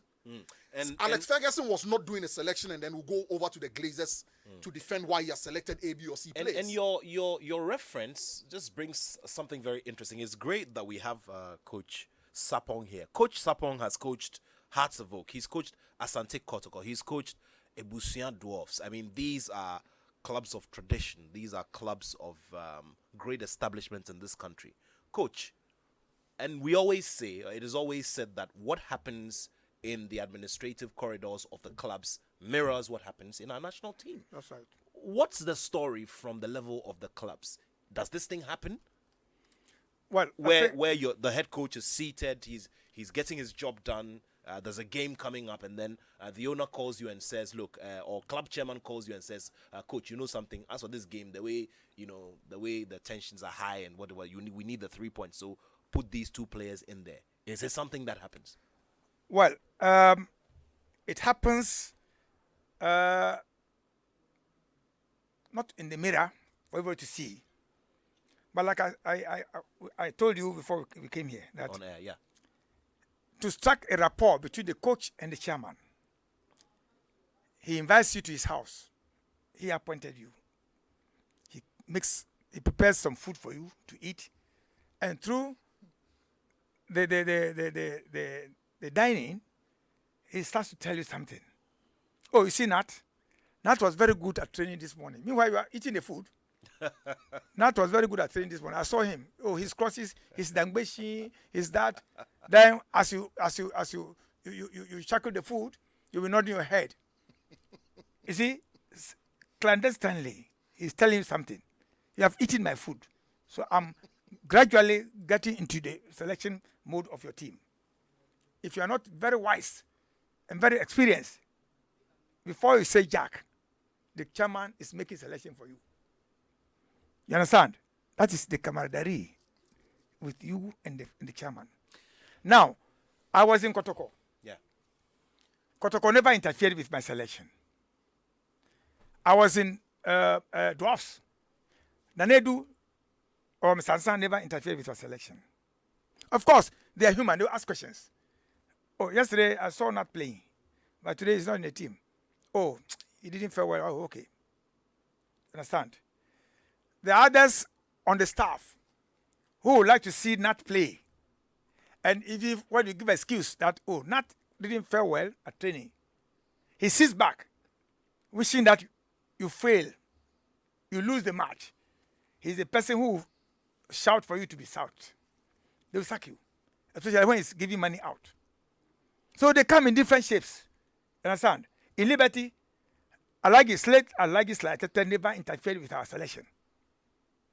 Speaker 9: Alex Ferguson was not doing a selection and then will go over to the Glazers to defend why he has selected A, B, or C players.
Speaker 1: And your reference just brings something very interesting. It's great that we have Coach Sapong here. Coach Sapong has coached Hearts of Oak. He's coached Asante Kotoko. He's coached Ebusian Dwarfs. I mean, these are clubs of tradition. These are clubs of great establishments in this country. Coach, and we always say, it is always said that what happens in the administrative corridors of the clubs mirrors what happens in our national team.
Speaker 4: That's right.
Speaker 1: What's the story from the level of the clubs? Does this thing happen?
Speaker 4: Well,
Speaker 1: Where the head coach is seated, he's getting his job done. There's a game coming up, and then the owner calls you and says, "Look," or club chairman calls you and says, "Coach, you know something? As for this game, the way the tensions are high and whatever, we need the 3 points. So put these 2 players in there." Is it something that happens?
Speaker 4: Well, it happens not in the mirror for everyone to see, but like I told you before we came here that
Speaker 1: On air, yeah.
Speaker 4: to strike a rapport between the coach and the chairman, he invites you to his house. He appointed you. He prepares some food for you to eat, and through the dining, he starts to tell you something. Oh, you see Nat? Nat was very good at training this morning. Meanwhile, you are eating the food. Nat was very good at training this morning. I saw him. Oh, his crosses, his dangbeshi, his that. Then, as you shackle the food, you will nod your head. You see, clandestinely, he's telling you something. You have eaten my food, so I'm gradually getting into the selection mode of your team. If you are not very wise and very experienced, before you say Jack, the chairman is making selection for you. You understand? That is the camaraderie with you and the chairman. Now, I was in Kotoko.
Speaker 1: Yeah.
Speaker 4: Kotoko never interfered with my selection. I was in Dwarfs. Nanedu or Msansan never interfered with our selection. Of course, they are human. They will ask questions. Oh, yesterday I saw not playing, but today he's not in the team. Oh, he didn't fare well. Oh, okay. Understand? There are others on the staff who would like to see Nat play. And when you give excuse that, oh, Nat didn't fare well at training, he sits back, wishing that you fail, you lose the match. He's the person who will shout for you to be sacked. They will sack you, especially when he's giving money out. So they come in different shapes. Understand? In Liberty, Alagi Slatete never interfered with our selection.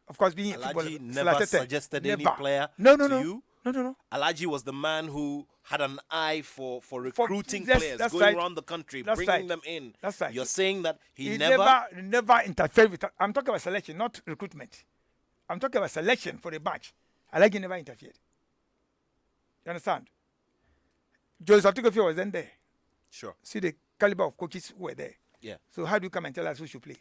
Speaker 4: Of course, being
Speaker 1: Alagi
Speaker 4: football,
Speaker 1: never
Speaker 4: Slatete,
Speaker 1: suggested any player
Speaker 4: no,
Speaker 1: to you?
Speaker 4: No.
Speaker 1: Alagi was the man who had an eye for recruiting
Speaker 4: yes,
Speaker 1: players,
Speaker 4: that's
Speaker 1: going
Speaker 4: right.
Speaker 1: around the country,
Speaker 4: That's
Speaker 1: bringing
Speaker 4: right.
Speaker 1: them in.
Speaker 4: That's right.
Speaker 1: You're saying that he
Speaker 4: never interfered with. I'm talking about selection, not recruitment. I'm talking about selection for the match. Alagi never interfered. You understand? Joseph Tikofio was then there.
Speaker 1: Sure.
Speaker 4: See the caliber of coaches who were there.
Speaker 1: Yeah.
Speaker 4: So how do you come and tell us who should play?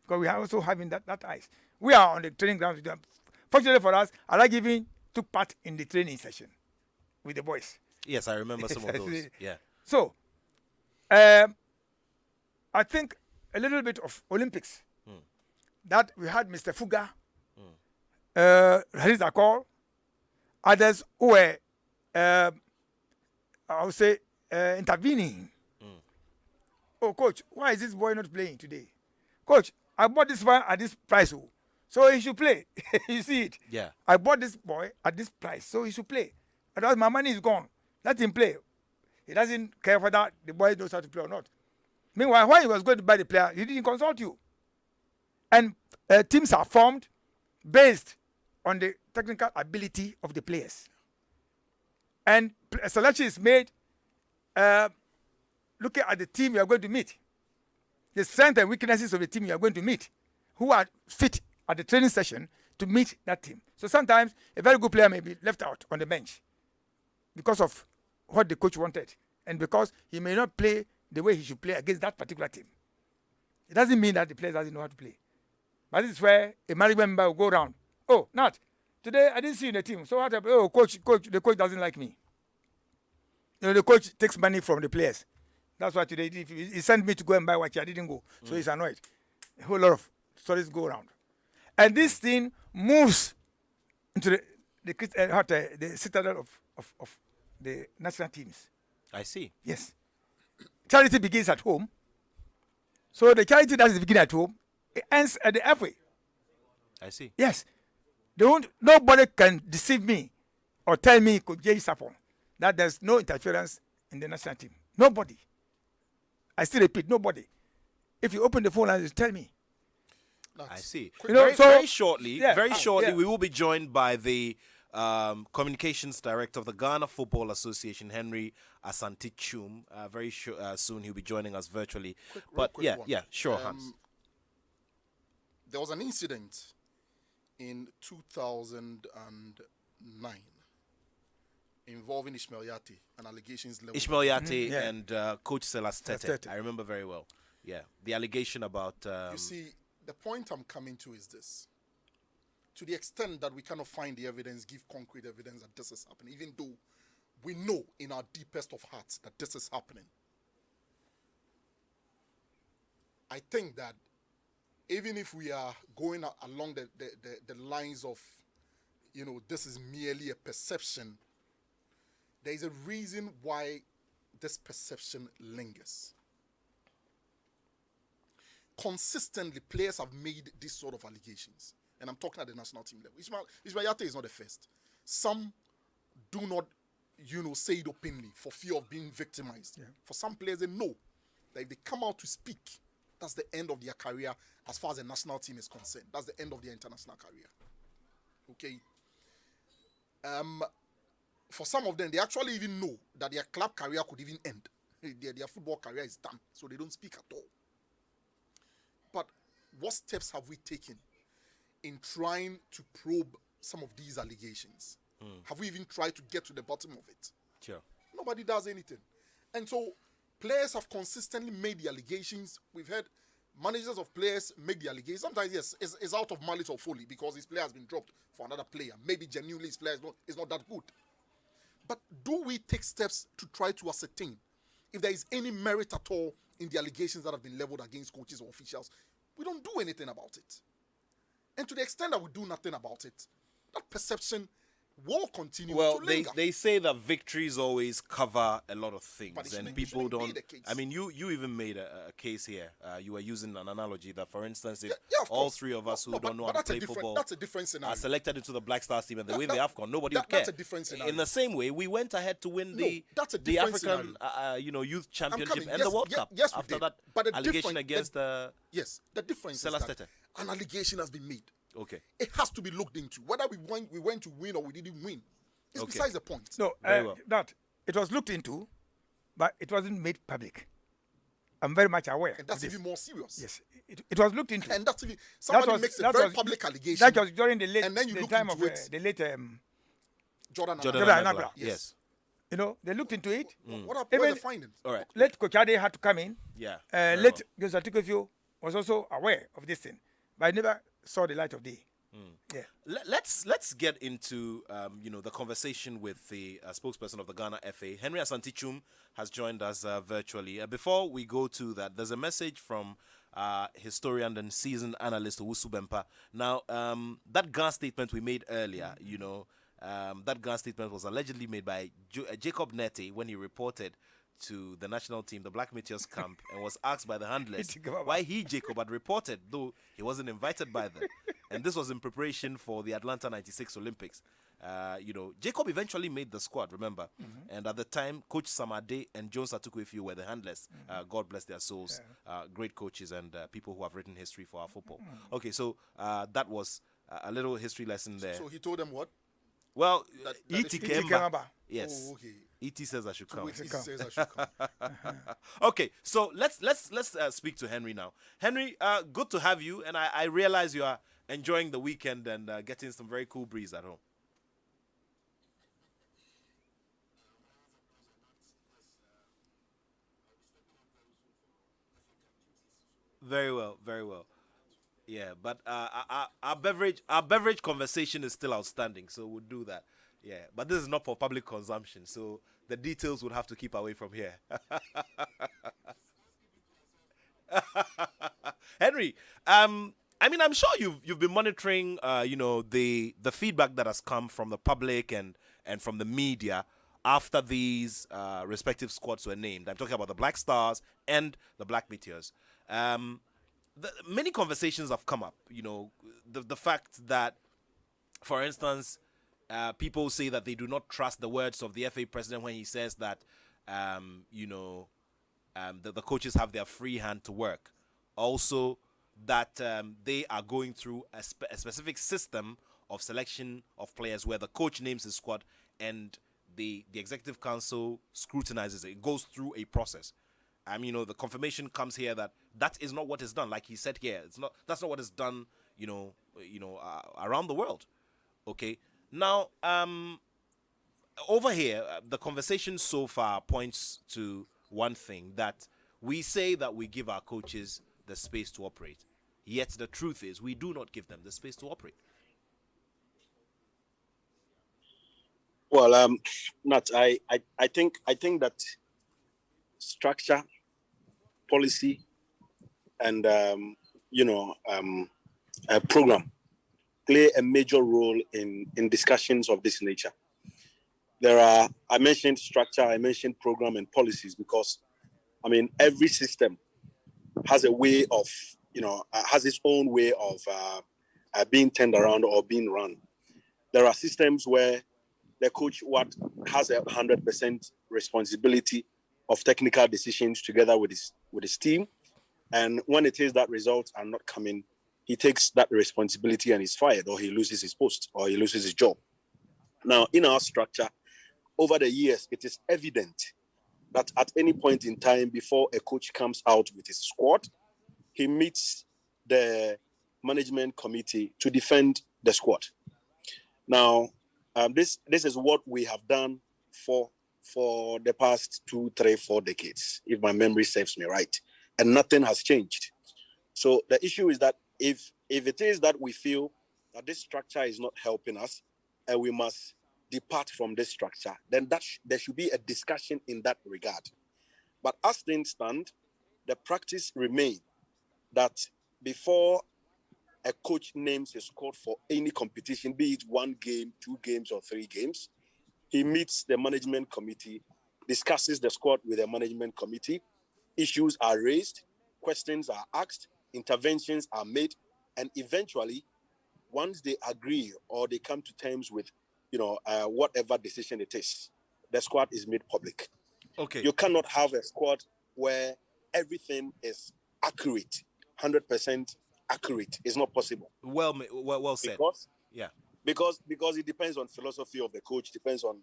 Speaker 4: Because we are also having that eyes. We are on the training ground with them. Fortunately for us, Alagi even took part in the training session with the boys.
Speaker 1: Yes, I remember some of those. Yeah.
Speaker 4: So, I think a little bit of Olympics. That we had Mr. Fuga, Haris Akol, others who were, I would say, intervening. Oh, coach, why is this boy not playing today? Coach, I bought this one at this price, so he should play. You see it?
Speaker 1: Yeah.
Speaker 4: I bought this boy at this price, so he should play. Otherwise, my money is gone. Let him play. He doesn't care whether the boy knows how to play or not. Meanwhile, when he was going to buy the player, he didn't consult you. And teams are formed based on the technical ability of the players. And a selection is made looking at the team you are going to meet, the strengths and weaknesses of the team you are going to meet, who are fit at the training session to meet that team. So sometimes a very good player may be left out on the bench because of what the coach wanted and because he may not play the way he should play against that particular team. It doesn't mean that the player doesn't know how to play. But this is where a management member will go around. Oh, Nat, today I didn't see you in the team. So what happened? Oh, coach, the coach doesn't like me. You know, the coach takes money from the players. That's why today he sent me to go and buy watch. I didn't go. So he's annoyed. A whole lot of stories go around. And this thing moves into the citadel of the national teams.
Speaker 1: I see.
Speaker 4: Yes. Charity begins at home. So the charity that is beginning at home, it ends at the halfway.
Speaker 1: I see.
Speaker 4: Yes. Nobody can deceive me or tell me, Coach J. Sapon, that there's no interference in the national team. Nobody. I still repeat, nobody. If you open the phone and you tell me.
Speaker 1: I see.
Speaker 4: You know,
Speaker 1: very shortly,
Speaker 4: yeah.
Speaker 1: we will be joined by the communications director of the Ghana Football Association, Henry Asante Chum. Very soon he'll be joining us virtually.
Speaker 9: Quick one.
Speaker 1: Sure, Hans.
Speaker 9: There was an incident in 2009 involving Ishmael Yate and allegations leveled.
Speaker 1: Ishmael Yate and Coach Silas Tete. I remember very well. Yeah, the allegation about.
Speaker 9: You see, the point I'm coming to is this. To the extent that we cannot find the evidence, give concrete evidence that this is happening, even though we know in our deepest of hearts that this is happening. I think that even if we are going along the lines of, you know, this is merely a perception, there is a reason why this perception lingers. Consistently, players have made these sort of allegations. And I'm talking at the national team level. Ishmael Yate is not the first. Some do not, say it openly for fear of being victimized. Yeah. For some players, they know that if they come out to speak, that's the end of their career as far as the national team is concerned. That's the end of their international career. Okay? For some of them, they actually even know that their club career could even end. Their football career is done, so they don't speak at all. But what steps have we taken in trying to probe some of these allegations? Have we even tried to get to the bottom of it?
Speaker 1: Sure.
Speaker 9: Nobody does anything. And so players have consistently made the allegations. We've heard managers of players make the allegations. Sometimes, yes, it's out of malice or folly because his player has been dropped for another player. Maybe genuinely his player is not that good. But do we take steps to try to ascertain if there is any merit at all in the allegations that have been leveled against coaches or officials We don't do anything about it. And to the extent that we do nothing about it, that perception will continue
Speaker 1: Well,
Speaker 9: to linger.
Speaker 1: they say that victories always cover a lot of things,
Speaker 9: But it
Speaker 1: and
Speaker 9: shouldn't- it
Speaker 1: people
Speaker 9: shouldn't be
Speaker 1: don't.
Speaker 9: the case.
Speaker 1: I mean, you even made a case here. You were using an analogy that, for instance, if
Speaker 9: Yeah, of
Speaker 1: all
Speaker 9: course.
Speaker 1: three of us who
Speaker 9: No,
Speaker 1: don't know
Speaker 9: but
Speaker 1: how to
Speaker 9: that's a
Speaker 1: play
Speaker 9: different-
Speaker 1: football
Speaker 9: that's a different scenario.
Speaker 1: are selected into the Black Stars team and they
Speaker 9: That-
Speaker 1: win
Speaker 9: that-
Speaker 1: the AFCON, nobody would
Speaker 9: that's
Speaker 1: care.
Speaker 9: a different scenario.
Speaker 1: In the same way, we went ahead to win the
Speaker 9: that's a
Speaker 1: the
Speaker 9: different
Speaker 1: African
Speaker 9: scenario.
Speaker 1: Youth
Speaker 9: I'm
Speaker 1: Championship
Speaker 9: coming.
Speaker 1: and
Speaker 9: Yes,
Speaker 1: the World Cup
Speaker 9: yes, we
Speaker 1: after
Speaker 9: did.
Speaker 1: that
Speaker 9: But the
Speaker 1: allegation
Speaker 9: difference-
Speaker 1: against the
Speaker 9: Yes, the difference
Speaker 1: Selas
Speaker 9: is that
Speaker 1: Tete.
Speaker 9: an allegation has been made.
Speaker 1: okay.
Speaker 9: It has to be looked into. Whether we went to win or we didn't win, it's
Speaker 1: Okay.
Speaker 9: besides the point.
Speaker 4: No,
Speaker 1: Very well.
Speaker 4: that it was looked into, but it wasn't made public. I'm very much aware.
Speaker 9: And that's
Speaker 4: of this.
Speaker 9: even more serious.
Speaker 4: Yes, it was looked into.
Speaker 9: And that's even somebody makes a very public allegation.
Speaker 4: That was during the late
Speaker 9: and then you
Speaker 4: the
Speaker 9: look
Speaker 4: time
Speaker 9: into
Speaker 4: of
Speaker 9: it.
Speaker 4: the late.
Speaker 9: Jordan
Speaker 1: Jordan
Speaker 4: Jordan
Speaker 1: Anagla,
Speaker 4: Anagla.
Speaker 1: yes.
Speaker 4: You know, they looked into it.
Speaker 9: What are
Speaker 4: Even-
Speaker 9: the findings?
Speaker 1: All right.
Speaker 4: Late Kochade had to come in.
Speaker 1: Yeah.
Speaker 4: Late Joseph Tikofio was also aware of this thing, but I never saw the light of day. Yeah.
Speaker 1: Let's get into the conversation with the spokesperson of the Ghana FA. Henry Asantichum has joined us virtually. Before we go to that, there's a message from historian and seasoned analyst Owusu Bempa. Now, that Ghana statement we made earlier, that Ghana statement was allegedly made by Jacob Nete when he reported to the national team, the Black Meteors camp, and was asked by the handlers why he, Jacob, had reported, though he wasn't invited by them. And this was in preparation for the Atlanta 96 Olympics. Jacob eventually made the squad, remember? And at the time, Coach Samade and Jones Atukwefio were the handlers. God bless their souls. Great coaches and people who have written history for our football. Okay, so that was a little history lesson there.
Speaker 9: So he told them what?
Speaker 1: Well,
Speaker 9: That
Speaker 1: E.T.
Speaker 9: is-
Speaker 1: Kemba. Yes.
Speaker 9: Oh, okay.
Speaker 1: E.T. says I should come.
Speaker 9: Wait, he says I should come.
Speaker 1: Okay, so let's speak to Henry now. Henry, good to have you, and I realize you are enjoying the weekend and getting some very cool breeze at home. Very well, very well. Yeah, but our beverage conversation is still outstanding, so we'll do that. Yeah, but this is not for public consumption, so the details would have to keep away from here. Henry, I'm sure you've been monitoring, the feedback that has come from the public and from the media after these respective squads were named. I'm talking about the Black Stars and the Black Meteors. Many conversations have come up. The fact that, for instance, people say that they do not trust the words of the FA president when he says that, the coaches have their free hand to work. Also, that they are going through a specific system of selection of players where the coach names his squad and the executive council scrutinizes it. It goes through a process. The confirmation comes here that is not what is done. Like he said here, that's not what is done. Around the world. Okay. Now, over here, the conversation so far points to one thing, that we say that we give our coaches the space to operate. Yet the truth is we do not give them the space to operate.
Speaker 7: Well, Nat, I think that structure, policy, and a program play a major role in discussions of this nature. I mentioned structure, I mentioned program and policies because, every system has a way of, has its own way of being turned around or being run. There are systems where the coach has 100% responsibility of technical decisions together with his team. And when it is that results are not coming, he takes that responsibility and is fired, or he loses his post, or he loses his job. Now, in our structure, over the years, it is evident that at any point in time before a coach comes out with his squad, he meets the management committee to defend the squad. Now, this is what we have done for the past 2, 3, 4 decades, if my memory serves me right, and nothing has changed. So the issue is that if it is that we feel that this structure is not helping us and we must depart from this structure, then there should be a discussion in that regard. But as things stand, the practice remains that before a coach names his squad for any competition, be it 1 game, 2 games, or 3 games, he meets the management committee, discusses the squad with the management committee, issues are raised, questions are asked, interventions are made, and eventually, once they agree or they come to terms with, whatever decision it is, the squad is made public.
Speaker 1: Okay.
Speaker 7: You cannot have a squad where everything is accurate, 100% accurate. It's not possible.
Speaker 1: Well said.
Speaker 7: Because it depends on philosophy of the coach, depends on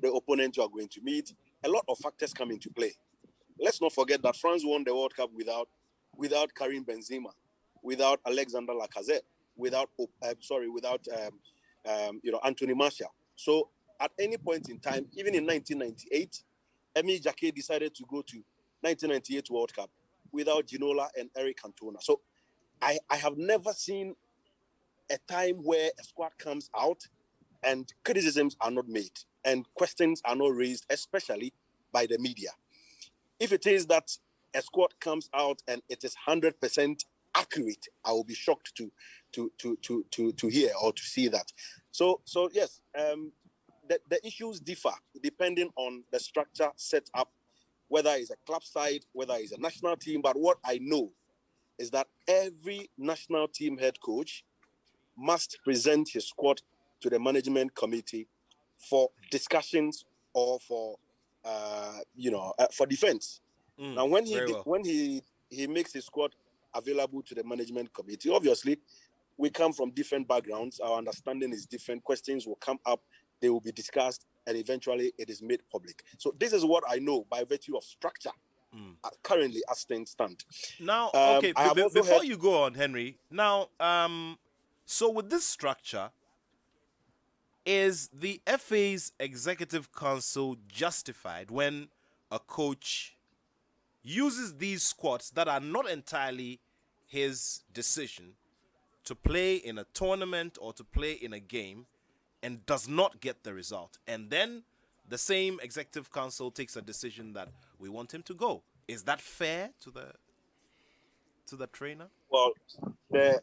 Speaker 7: the opponent you are going to meet. A lot of factors come into play. Let's not forget that France won the World Cup without Karim Benzema, without Alexander Lacazette, without Anthony Martial. So at any point in time, even in 1998, Emile Jacquet decided to go to 1998 World Cup without Ginola and Eric Cantona. So I have never seen a time where a squad comes out and criticisms are not made and questions are not raised, especially by the media. If it is that a squad comes out and it is 100% accurate, I will be shocked to hear or to see that. So yes, the issues differ depending on the structure set up, whether it's a club side, whether it's a national team. But what I know is that every national team head coach must present his squad to the management committee for discussions or for defense. Now, when he makes his squad available to the management committee, obviously we come from different backgrounds. Our understanding is different. Questions will come up, they will be discussed, and eventually it is made public. So this is what I know by virtue of structure currently as things stand.
Speaker 1: Now, okay, before you go on, Henry, now, so with this structure, is the FA's executive council justified when a coach uses these squads that are not entirely his decision to play in a tournament or to play in a game and does not get the result, and then the same executive council takes a decision that we want him to go? Is that fair to the trainer?
Speaker 7: Well, the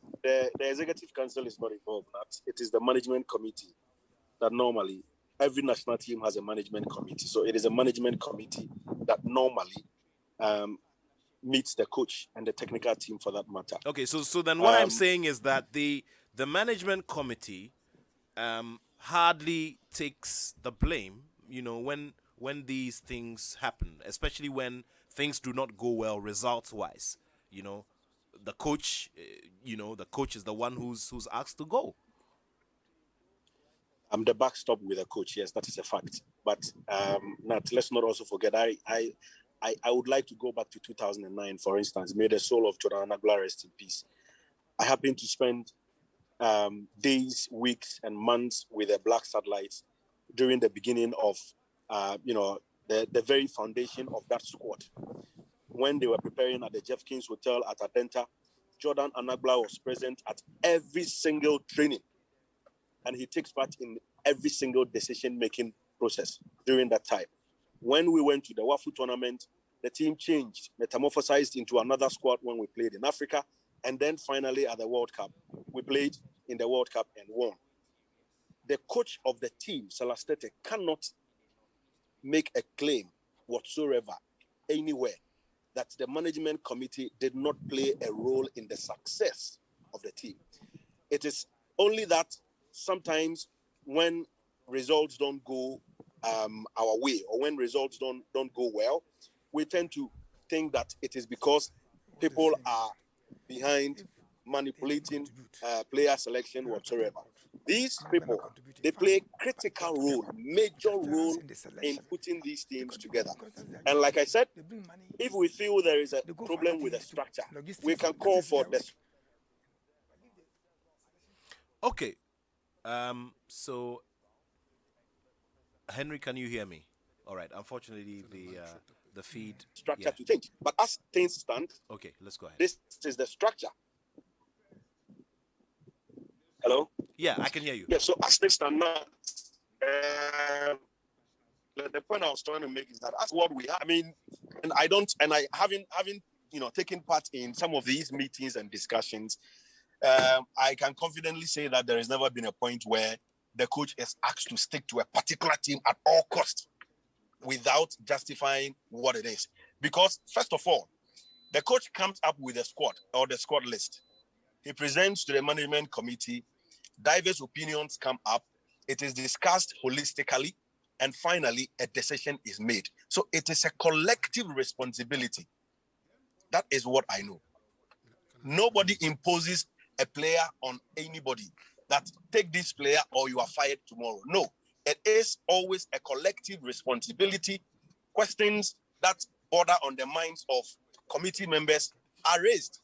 Speaker 7: executive council is not involved in that. It is the management committee that normally every national team has a management committee. So it is a management committee that normally meets the coach and the technical team for that matter.
Speaker 1: Okay, so then what I'm saying is that the management committee hardly takes the blame, when these things happen, especially when things do not go well results-wise. The coach, the coach is the one who's asked to go.
Speaker 7: I'm the backstop with a coach. Yes, that is a fact. But Nat, let's not also forget. I would like to go back to 2009, for instance. May the soul of Jordan Anagbla rest in peace. I happened to spend days, weeks, and months with the Black Satellites during the beginning of, the very foundation of that squad. When they were preparing at the Jeff King's Hotel at Adenta, Jordan Anagbla was present at every single training. And he takes part in every single decision-making process during that time. When we went to the WAFU tournament, the team changed, metamorphosized into another squad when we played in Africa. And then finally at the World Cup, we played in the World Cup and won. The coach of the team, Salastete, cannot make a claim whatsoever anywhere that the management committee did not play a role in the success of the team. It is only that sometimes when results don't go our way, or when results don't go well, we tend to think that it is because people are behind manipulating player selection whatsoever. These people, they play critical role, major role in putting these teams together. And like I said, if we feel there is a problem with the structure, we can call for this.
Speaker 1: Okay. So, Henry, can you hear me? All right. Unfortunately, the feed
Speaker 7: structure to change. But as things stand,
Speaker 1: okay, let's go ahead.
Speaker 7: This is the structure. Hello?
Speaker 1: Yeah, I can hear you.
Speaker 7: Yeah. So as things stand now, the point I was trying to make is that that's what we have. I mean, and I haven't
Speaker 6: taken part in some of these meetings and discussions, I can confidently say that there has never been a point where the coach is asked to stick to a particular team at all costs without justifying what it is. Because first of all, the coach comes up with a squad or the squad list. He presents to the management committee, diverse opinions come up, it is discussed holistically, and finally a decision is made. So it is a collective responsibility. That is what I know. Nobody imposes a player on anybody that take this player or you are fired tomorrow. No, it is always a collective responsibility. Questions that border on the minds of committee members are raised.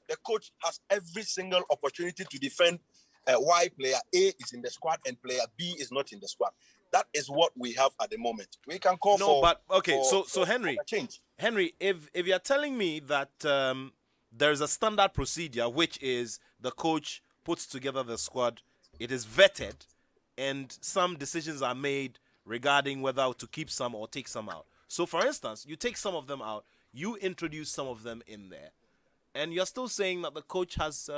Speaker 6: The coach has every single opportunity to defend why player A is in the squad and player B is not in the squad. That is what we have at the moment. We can call
Speaker 1: so Henry,
Speaker 6: for change.
Speaker 1: Henry, if you're telling me that there's a standard procedure, which is the coach puts together the squad, it is vetted, and some decisions are made regarding whether to keep some or take some out. So, for instance, you take some of them out, you introduce some of them in there, and you're still saying that the coach has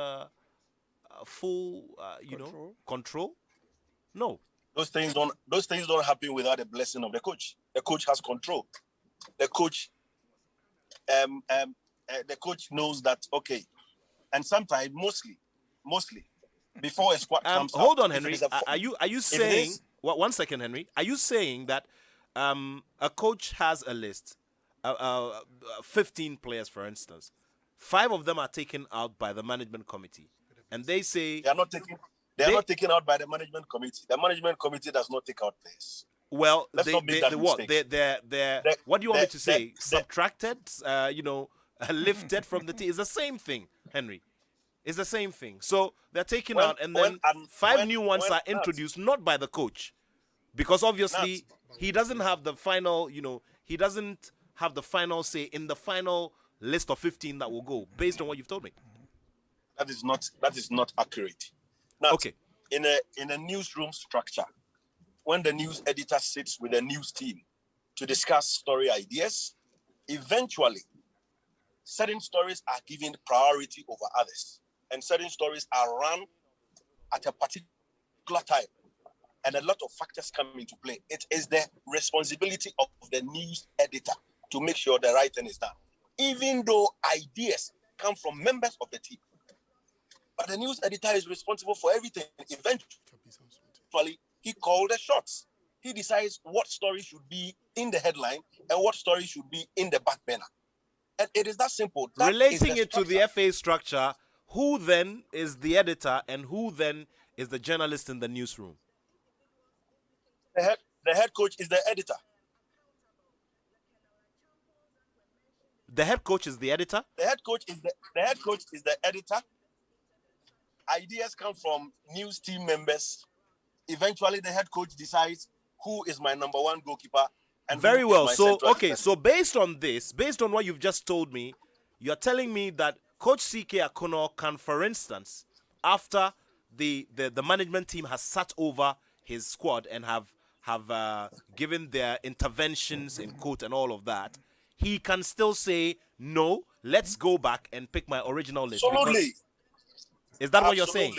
Speaker 1: full, control. No,
Speaker 6: those things don't happen without the blessing of the coach. The coach has control. The coach, the coach knows that and sometimes mostly before a squad comes.
Speaker 1: Hold on, Henry. Are you saying? One second, Henry. Are you saying that a coach has a list, 15 players, for instance, 5 of them are taken out by the management committee, and they say
Speaker 6: they are not taken. They are not taken out by the management committee. The management committee does not take out players.
Speaker 1: Well,
Speaker 6: Let's not make that
Speaker 1: what?
Speaker 6: mistake.
Speaker 1: What do you want me to say? Subtracted, lifted from the team. It's the same thing, Henry. It's the same thing. So they're taken out, and then 5 new ones are introduced, not by the coach, because obviously he doesn't have the final. He doesn't have the final say in the final list of 15 that will go, based on what you've told me.
Speaker 6: That is not accurate. Now,
Speaker 1: okay.
Speaker 6: In a newsroom structure, when the news editor sits with the news team to discuss story ideas, eventually certain stories are given priority over others, and certain stories are run at a particular time, and a lot of factors come into play. It is the responsibility of the news editor to make sure the right thing is done, even though ideas come from members of the team. But the news editor is responsible for everything. Eventually, he calls the shots. He decides what story should be in the headline and what story should be in the back burner. And it is that simple.
Speaker 1: Relating it to the FA structure, who then is the editor and who then is the journalist in the newsroom?
Speaker 6: The head coach is the editor.
Speaker 1: The head coach is the editor?
Speaker 6: The head coach is the editor. Ideas come from news team members. Eventually, the head coach decides who is my number 1 goalkeeper. And
Speaker 1: very well. So, so based on this, based on what you've just told me, you're telling me that Coach CK Akono can, for instance, after the management team has sat over his squad and have given their interventions in quote and all of that, he can still say, no, let's go back and pick my original list.
Speaker 6: Absolutely.
Speaker 1: Is that what you're saying?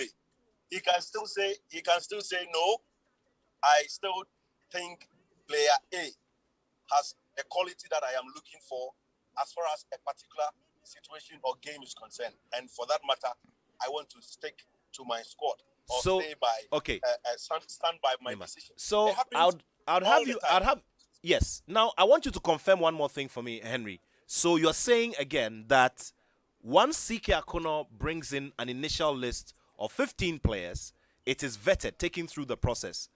Speaker 6: He can still say no. I still think player A has the quality that I am looking for as far as a particular situation or game is concerned. And for that matter, I want to stick to my squad or stand by my decision.
Speaker 1: So yes. Now I want you to confirm one more thing for me, Henry. So you're saying again that once CK Akono brings in an initial list of 15 players, it is vetted, taken through the process.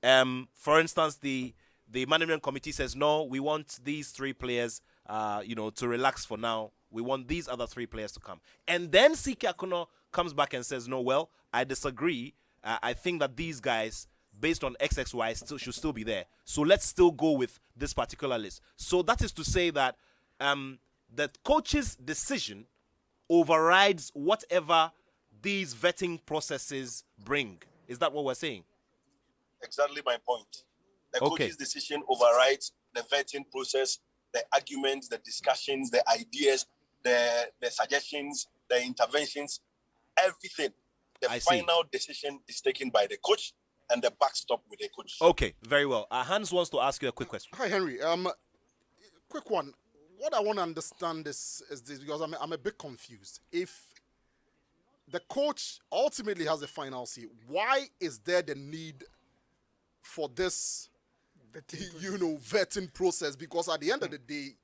Speaker 1: For instance, the management committee says, no, we want these 3 players, to relax for now. We want these other 3 players to come. And then CK Akono comes back and says, no, well, I disagree. I think that these guys, based on XXY, should still be there. So let's still go with this particular list. So that is to say that the coach's decision overrides whatever these vetting processes bring. Is that what we're saying?
Speaker 6: Exactly my point. The coach's decision overrides the vetting process, the arguments, the discussions, the ideas the suggestions, the interventions, everything. The
Speaker 1: I see.
Speaker 6: final decision is taken by the coach, and the backstop with the coach.
Speaker 1: Okay, very well. Hans wants to ask you a quick question.
Speaker 9: Hi, Henry. Quick one. What I want to understand is this, because I'm a bit confused. If the coach ultimately has the final say, why is there the need for this, vetting process? Because at the end of the day,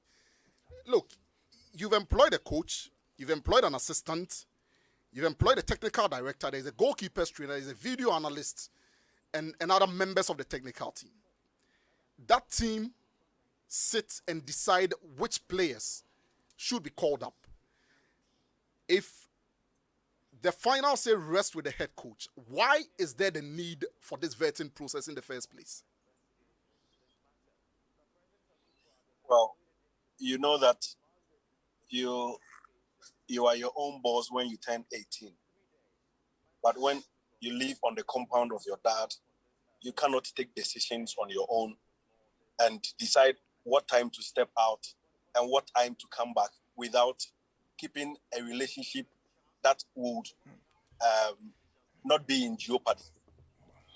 Speaker 9: look, you've employed a coach, you've employed an assistant, you've employed a technical director, there's a goalkeeper's trainer, there's a video analyst, and other members of the technical team. That team sit and decide which players should be called up. If the final say rests with the head coach, why is there the need for this vetting process in the first place?
Speaker 6: Well, you know that you are your own boss when you turn 18. But when you live on the compound of your dad, you cannot take decisions on your own and decide what time to step out and what time to come back without keeping a relationship that would not be in jeopardy.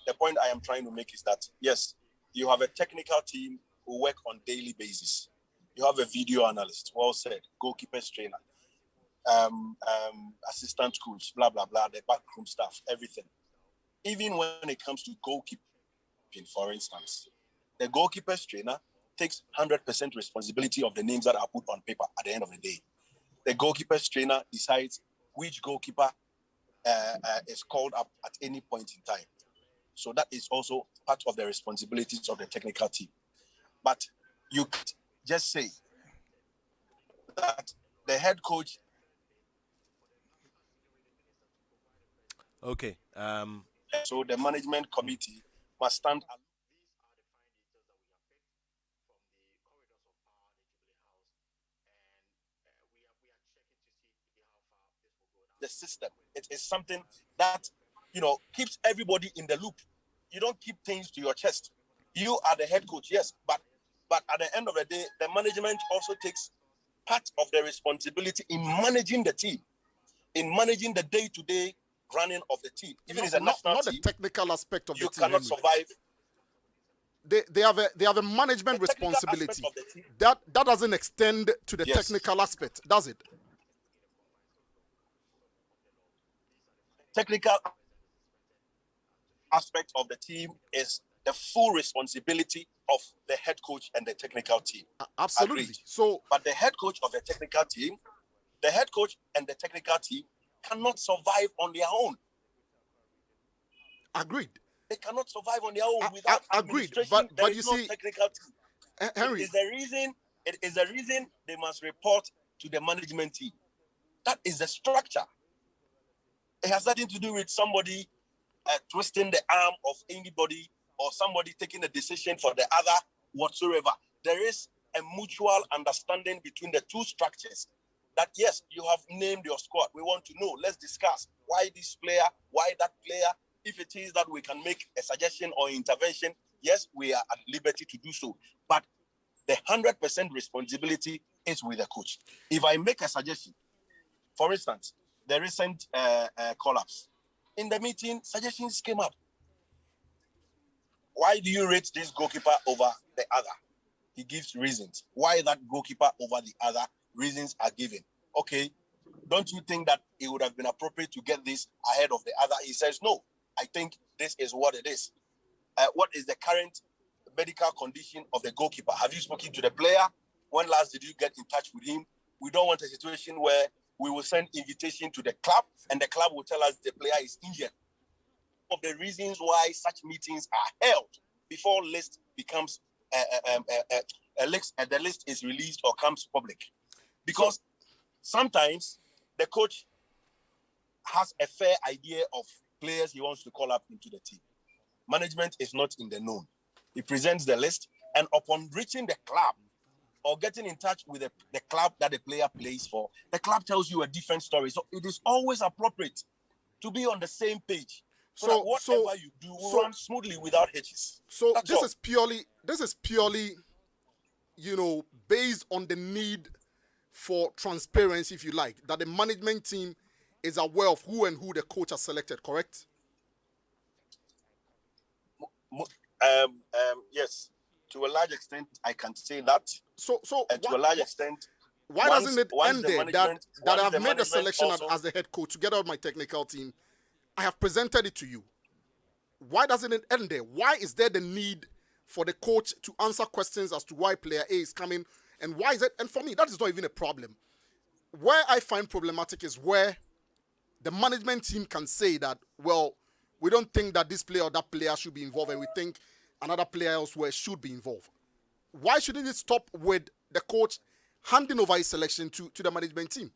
Speaker 6: The point I am trying to make is that, yes, you have a technical team who work on daily basis. You have a video analyst, well said, goalkeeper's trainer, assistant coach, blah, blah, blah, the backroom staff, everything. Even when it comes to goalkeeping, for instance, the goalkeeper's trainer takes 100% responsibility of the names that are put on paper at the end of the day. The goalkeeper's trainer decides which goalkeeper is called up at any point in time. So that is also part of the responsibilities of the technical team. But you can't just say that the head coach.
Speaker 1: Okay.
Speaker 6: So the management committee must stand. The system. It is something that, keeps everybody in the loop. You don't keep things to your chest. You are the head coach, yes, but at the end of the day, the management also takes part of the responsibility in managing the team, in managing the day-to-day running of the team. Even if it's a national
Speaker 9: not
Speaker 6: team,
Speaker 9: the technical aspect of the team.
Speaker 6: You cannot survive.
Speaker 9: They have a management responsibility. That doesn't extend to the technical aspect, does it?
Speaker 6: Technical aspect of the team is the full responsibility of the head coach and the technical team.
Speaker 9: Absolutely.
Speaker 6: Agreed. But the head coach of the technical team, the head coach and the technical team cannot survive on their own.
Speaker 9: Agreed.
Speaker 6: They cannot survive on their own without
Speaker 9: agreed.
Speaker 6: But
Speaker 9: you see,
Speaker 6: technical team.
Speaker 9: Henry,
Speaker 6: It is the reason they must report to the management team. That is the structure. It has nothing to do with somebody twisting the arm of anybody or somebody taking a decision for the other whatsoever. There is a mutual understanding between the two structures that, yes, you have named your squad. We want to know. Let's discuss why this player, why that player. If it is that we can make a suggestion or intervention, yes, we are at liberty to do so. But the 100% responsibility is with the coach. If I make a suggestion, for instance, the recent collapse. In the meeting, suggestions came up. Why do you rate this goalkeeper over the other? He gives reasons. Why that goalkeeper over the other? Reasons are given. Okay, don't you think that it would have been appropriate to get this ahead of the other? He says, no, I think this is what it is. What is the current medical condition of the goalkeeper? Have you spoken to the player? When last did you get in touch with him? We don't want a situation where we will send invitation to the club and the club will tell us the player is injured. Of the reasons why such meetings are held before list becomes a list, and the list is released or comes public. Because sometimes the coach has a fair idea of players he wants to call up into the team. Management is not in the known. He presents the list, and upon reaching the club, or getting in touch with the club that the player plays for, the club tells you a different story. So it is always appropriate to be on the same page. So that whatever you do will run smoothly without hitches.
Speaker 9: So this is purely, based on the need for transparency, if you like, that the management team is aware of who and who the coach has selected, correct?
Speaker 6: Yes, to a large extent, I can say that.
Speaker 9: So
Speaker 6: And to a large extent,
Speaker 9: why doesn't it end there? That
Speaker 6: once
Speaker 9: I've made the
Speaker 6: management
Speaker 9: selection
Speaker 6: also-
Speaker 9: as the head coach together with my technical team. I have presented it to you. Why doesn't it end there? Why is there the need for the coach to answer questions as to why player A is coming and why is it? And for me, that is not even a problem. Where I find problematic is where the management team can say that, well, we don't think that this player or that player should be involved and we think another player elsewhere should be involved. Why shouldn't it stop with the coach handing over his selection to the management team?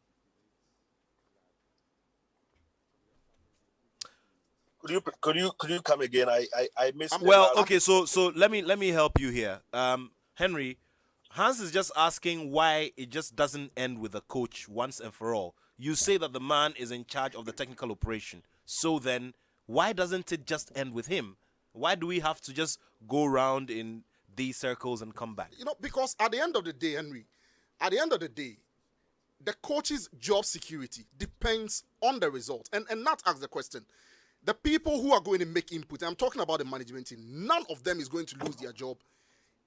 Speaker 6: Could you come again? I missed.
Speaker 1: Well, okay, so let me help you here. Henry, Hans is just asking why it just doesn't end with the coach once and for all. You say that the man is in charge of the technical operation. So then why doesn't it just end with him? Why do we have to just go around in these circles and come back?
Speaker 9: You know, because at the end of the day, Henry, at the end of the day, the coach's job security depends on the result. And not ask the question. The people who are going to make input, I'm talking about the management team, none of them is going to lose their job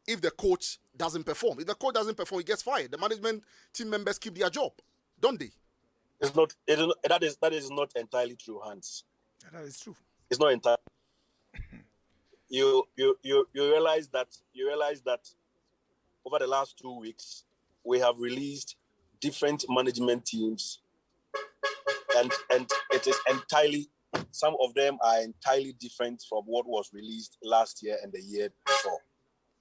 Speaker 9: if the coach doesn't perform. If the coach doesn't perform, he gets fired. The management team members keep their job, don't they?
Speaker 7: It's not. That is not entirely true, Hans.
Speaker 4: That is true.
Speaker 7: It's not entirely. You realize that over the last 2 weeks we have released different management teams, and it is entirely. Some of them are entirely different from what was released last year and the year before.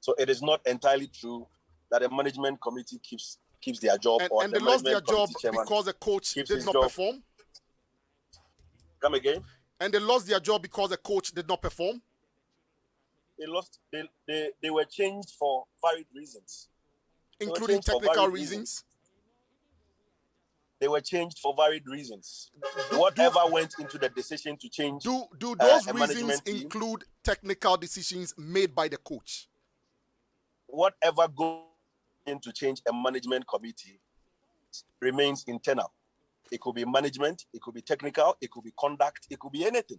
Speaker 7: So it is not entirely true that the management committee keeps their job.
Speaker 9: And they lost their job because the coach did not perform?
Speaker 7: Come again?
Speaker 9: And they lost their job because the coach did not perform?
Speaker 7: They were changed for varied reasons.
Speaker 9: Including technical reasons?
Speaker 7: They were changed for varied reasons. Whatever went into the decision to change.
Speaker 9: Do those reasons include technical decisions made by the coach?
Speaker 7: Whatever goes into change a management committee remains internal. It could be management, it could be technical, it could be conduct, it could be anything.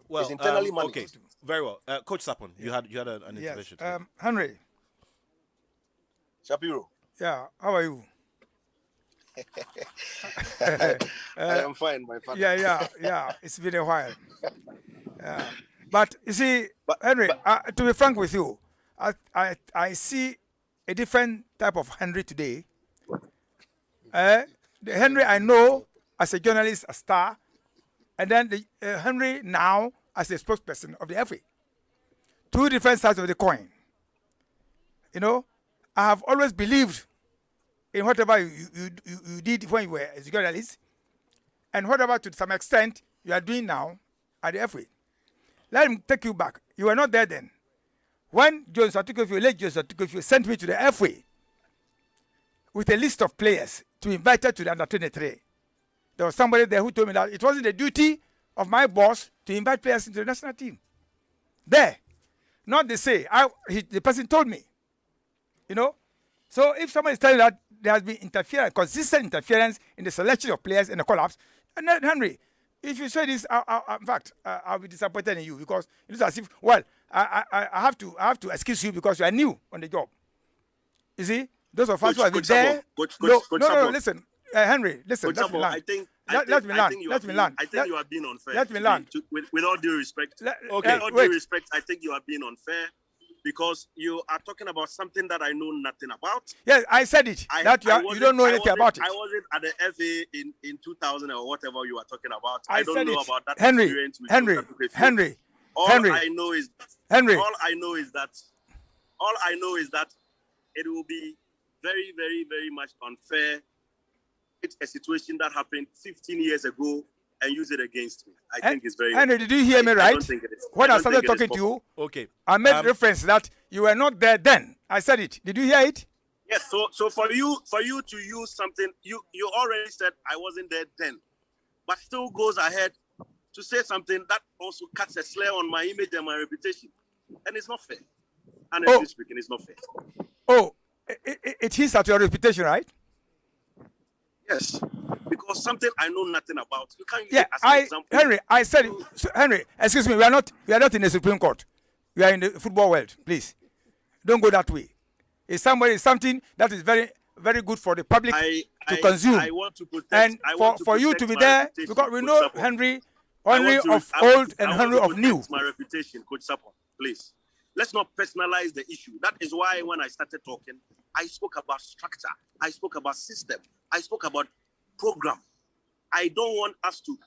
Speaker 1: Well,
Speaker 7: it's internally managed.
Speaker 1: Okay, very well. Coach Sapon, you had an intervention.
Speaker 4: Yes. Henry.
Speaker 7: Shapiro.
Speaker 4: Yeah, how are you?
Speaker 7: I am fine, my father.
Speaker 4: Yeah. It's been a while. But you see, Henry, to be frank with you, I see a different type of Henry today. The Henry I know as a journalist, a star, and then the Henry now as a spokesperson of the FA. Two different sides of the coin. You know, I have always believed in whatever you did when you were a journalist, and whatever to some extent you are doing now at the FA. Let me take you back. You were not there then. When Jones Atukofio, late Jones Atukofio, sent me to the FA with a list of players to invite her to the under-23, there was somebody there who told me that it wasn't the duty of my boss to invite players into the national team. There. Not they say. The person told me. You know? So if someone is telling that there has been interference, consistent interference in the selection of players in the collapse, and then Henry, if you say this, in fact, I'll be disappointed in you because it is as if, well, I have to excuse you because you are new on the job. You see, those of us who have been there. No, listen, Henry, listen. Let me land. Let me land.
Speaker 7: I think you are being unfair.
Speaker 4: Let me land.
Speaker 7: With all due respect. With all due respect, I think you are being unfair. Because you are talking about something that I know nothing about.
Speaker 4: Yes, I said it. You don't know anything about it.
Speaker 7: I wasn't at the FA in 2000 or whatever you are talking about.
Speaker 4: I
Speaker 7: don't know about that
Speaker 4: Henry,
Speaker 7: experience with
Speaker 4: Henry.
Speaker 7: All I know is that it will be very, very, very much unfair. It's a situation that happened 15 years ago and use it against me. I think it's very...
Speaker 4: Henry, did you hear me right?
Speaker 7: I don't think it is.
Speaker 4: When I started talking to you,
Speaker 1: okay,
Speaker 4: I made reference that you were not there then. I said it. Did you hear it?
Speaker 7: Yes, so for you to use something, you already said I wasn't there then, but still goes ahead to say something that also cuts a slur on my image and my reputation. And it's not fair. Honestly speaking, it's not fair.
Speaker 4: Oh, it hints at your reputation, right?
Speaker 10: Yes, because something I know nothing about. You can't use
Speaker 4: Yeah,
Speaker 10: it as an example.
Speaker 4: Henry, I said, Henry, excuse me, we are not in the Supreme Court. We are in the football world. Please, don't go that way. It's something that is very, very good for the public to consume.
Speaker 10: I want to protect,
Speaker 4: and for you to be there, because we know Henry of old and Henry of new.
Speaker 10: My reputation, Coach Sapon, please. Let's not personalize the issue. That is why when I started talking, I spoke about structure. I spoke about system. I spoke about program. I don't want us to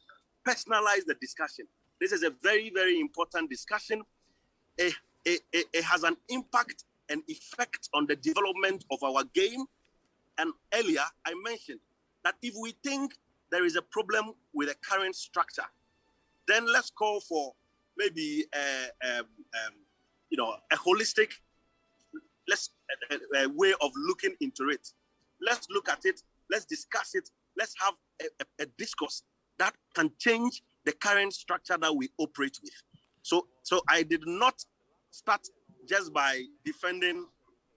Speaker 10: personalize the discussion. This is a very, very important discussion. It has an impact and effect on the development of our game. And earlier, I mentioned that if we think there is a problem with the current structure, then let's call for maybe a holistic way of looking into it. Let's look at it. Let's discuss it. Let's have a discourse that can change the current structure that we operate with. So I did not start just by defending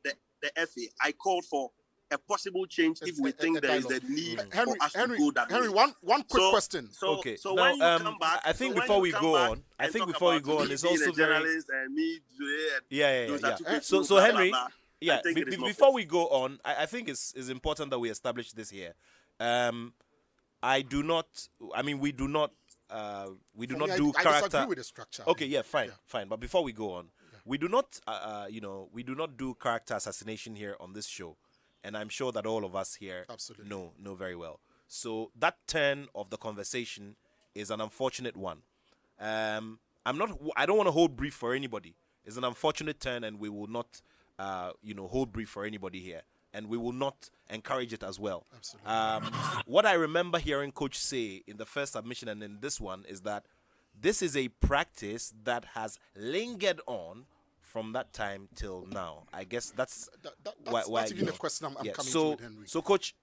Speaker 10: the FA. I called for a possible change if we think there is a need for us to go that
Speaker 9: Henry,
Speaker 10: way.
Speaker 9: one quick question.
Speaker 1: Okay.
Speaker 10: So
Speaker 1: now,
Speaker 10: when you come back,
Speaker 1: I think before we go on, it's also very. So Henry, before we go on, I think it's important that we establish this here. We do not do character.
Speaker 9: I disagree with the structure.
Speaker 1: Okay, yeah, fine. But before we go on, we do not, we do not do character assassination here on this show, and I'm sure that all of us here know very well. So that turn of the conversation is an unfortunate one. I don't want to hold brief for anybody. It's an unfortunate turn, and we will not, hold brief for anybody here, and we will not encourage it as well.
Speaker 9: Absolutely.
Speaker 1: What I remember hearing Coach say in the first submission and in this one is that this is a practice that has lingered on from that time till now. I guess that's
Speaker 9: even the question I'm coming to with Henry.
Speaker 1: So, Coach,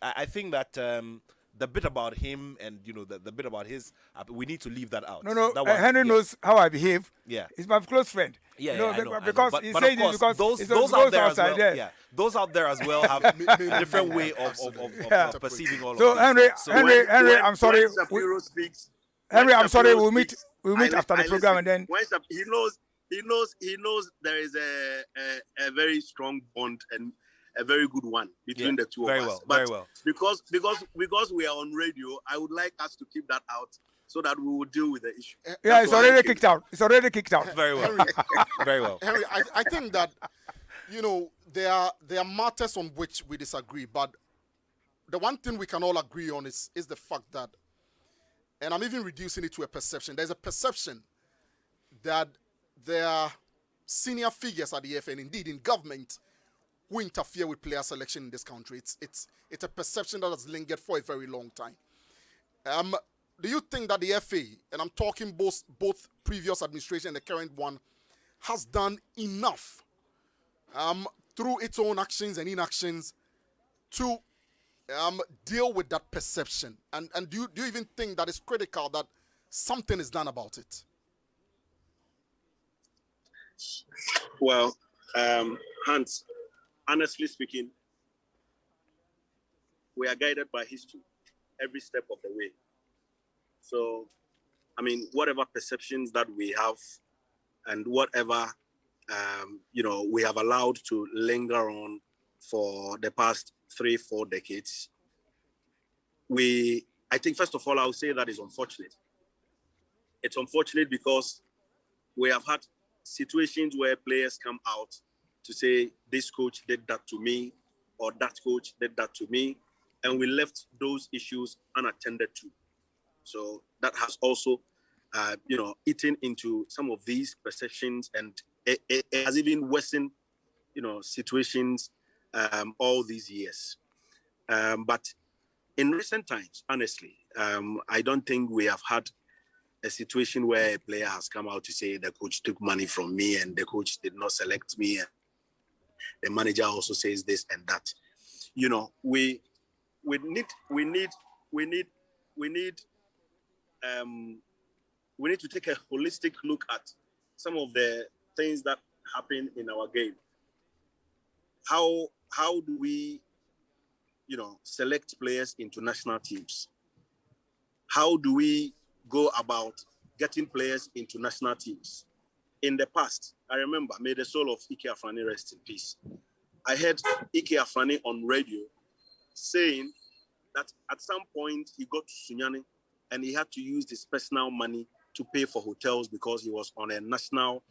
Speaker 1: I think that the bit about him and the bit about his, we need to leave that out.
Speaker 4: No.
Speaker 1: That one,
Speaker 4: Henry knows how I behave.
Speaker 1: Yeah,
Speaker 4: he's my close friend.
Speaker 1: Yeah,
Speaker 4: I
Speaker 1: know.
Speaker 4: Because
Speaker 1: But
Speaker 4: he
Speaker 1: of
Speaker 4: said
Speaker 1: course,
Speaker 4: because
Speaker 1: those out there as well.
Speaker 4: There.
Speaker 1: Yeah, those out there as well have a different way of perceiving all of
Speaker 4: so
Speaker 1: this.
Speaker 4: Henry, I'm sorry. Henry, I'm sorry. We'll meet after the program, and then
Speaker 10: he knows there is a very strong bond and a very good one between the two of us.
Speaker 1: Very well.
Speaker 10: Because we are on radio, I would like us to keep that out so that we will deal with the issue.
Speaker 4: Yeah, it's already kicked out.
Speaker 1: Very well.
Speaker 9: Henry,
Speaker 1: very well.
Speaker 9: Henry, I think that there are matters on which we disagree, but the one thing we can all agree on is the fact that, and I'm even reducing it to a perception. There's a perception that there are senior figures at the FA and indeed in government who interfere with player selection in this country. It's a perception that has lingered for a very long time. Do you think that the FA, and I'm talking both previous administration and the current one, has done enough through its own actions and inactions to deal with that perception? And do you even think that it's critical that something is done about it?
Speaker 10: Well, Hans, honestly speaking, we are guided by history every step of the way. So, whatever perceptions that we have and whatever, we have allowed to linger on for the past 3-4 decades, I think, first of all, I would say that is unfortunate. It's unfortunate because we have had situations where players come out to say, this coach did that to me, or that coach did that to me, and we left those issues unattended to. So that has also, eaten into some of these perceptions, and it has even worsened, situations all these years. But in recent times, honestly, I don't think we have had a situation where a player has come out to say the coach took money from me and the coach did not select me. And the manager also says this and that. We need to take a holistic look at some of the things that happen in our game. How how do we, select players into national teams? How do we go about getting players into national teams? In the past, I remember, may the soul of Ike Afrani rest in peace. I heard Ike Afrani on radio saying that at some point he got to Sunyani and he had to use his personal money to pay for hotels because he was on a national,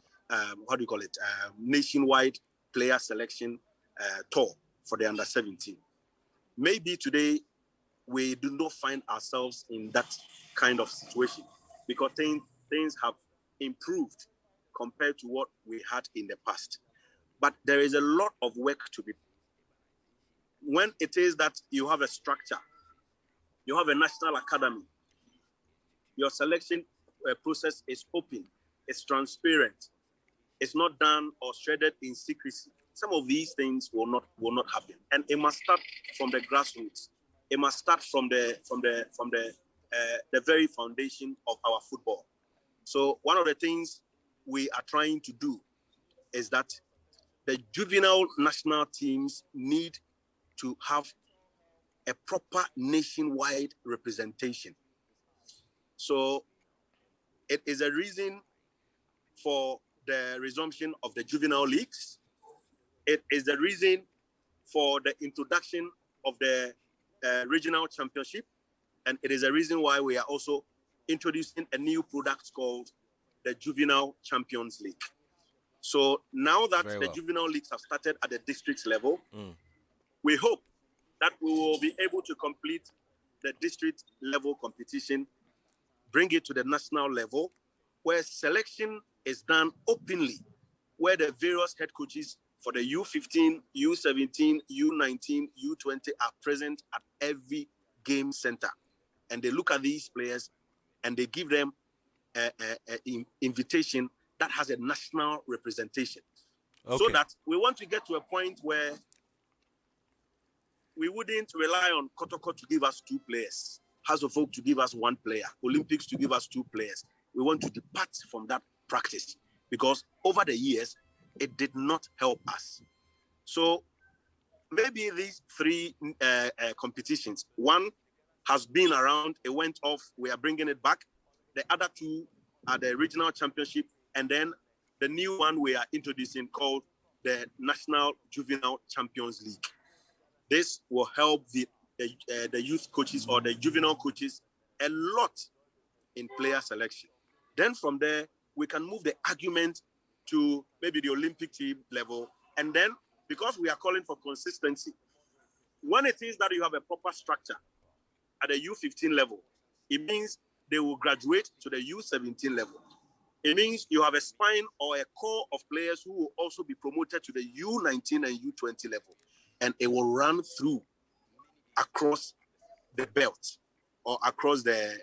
Speaker 10: nationwide player selection tour for the under-17. Maybe today we do not find ourselves in that kind of situation because things have improved compared to what we had in the past. But there is a lot of work to be done. When it is that you have a structure, you have a national academy, your selection process is open, it's transparent, it's not done or shredded in secrecy. Some of these things will not happen, and it must start from the grassroots. It must start from the very foundation of our football. So one of the things we are trying to do is that the juvenile national teams need to have a proper nationwide representation. So it is a reason for the resumption of the juvenile leagues. It is the reason for the introduction of the regional championship. And it is a reason why we are also introducing a new product called the Juvenile Champions League. So now that the juvenile leagues have started at the district level, we hope that we will be able to complete the district level competition, bring it to the national level, where selection is done openly, where the various head coaches for the U15, U17, U19, U20 are present at every game center. And they look at these players and they give them an invitation that has a national representation. Okay. So that we want to get to a point where we wouldn't rely on Kotoko to give us 2 players, House of Folk to give us 1 player, Olympics to give us 2 players. We want to depart from that practice because over the years, it did not help us. So maybe these 3 competitions, one has been around, it went off, we are bringing it back. The other 2 are the regional championship, and then the new one we are introducing called the National Juvenile Champions League. This will help the youth coaches or the juvenile coaches a lot in player selection. Then from there, we can move the argument to maybe the Olympic team level. And then, because we are calling for consistency, when it is that you have a proper structure at the U15 level, it means they will graduate to the U17 level. It means you have a spine or a core of players who will also be promoted to the U19 and U20 level. And it will run through across the belt or across the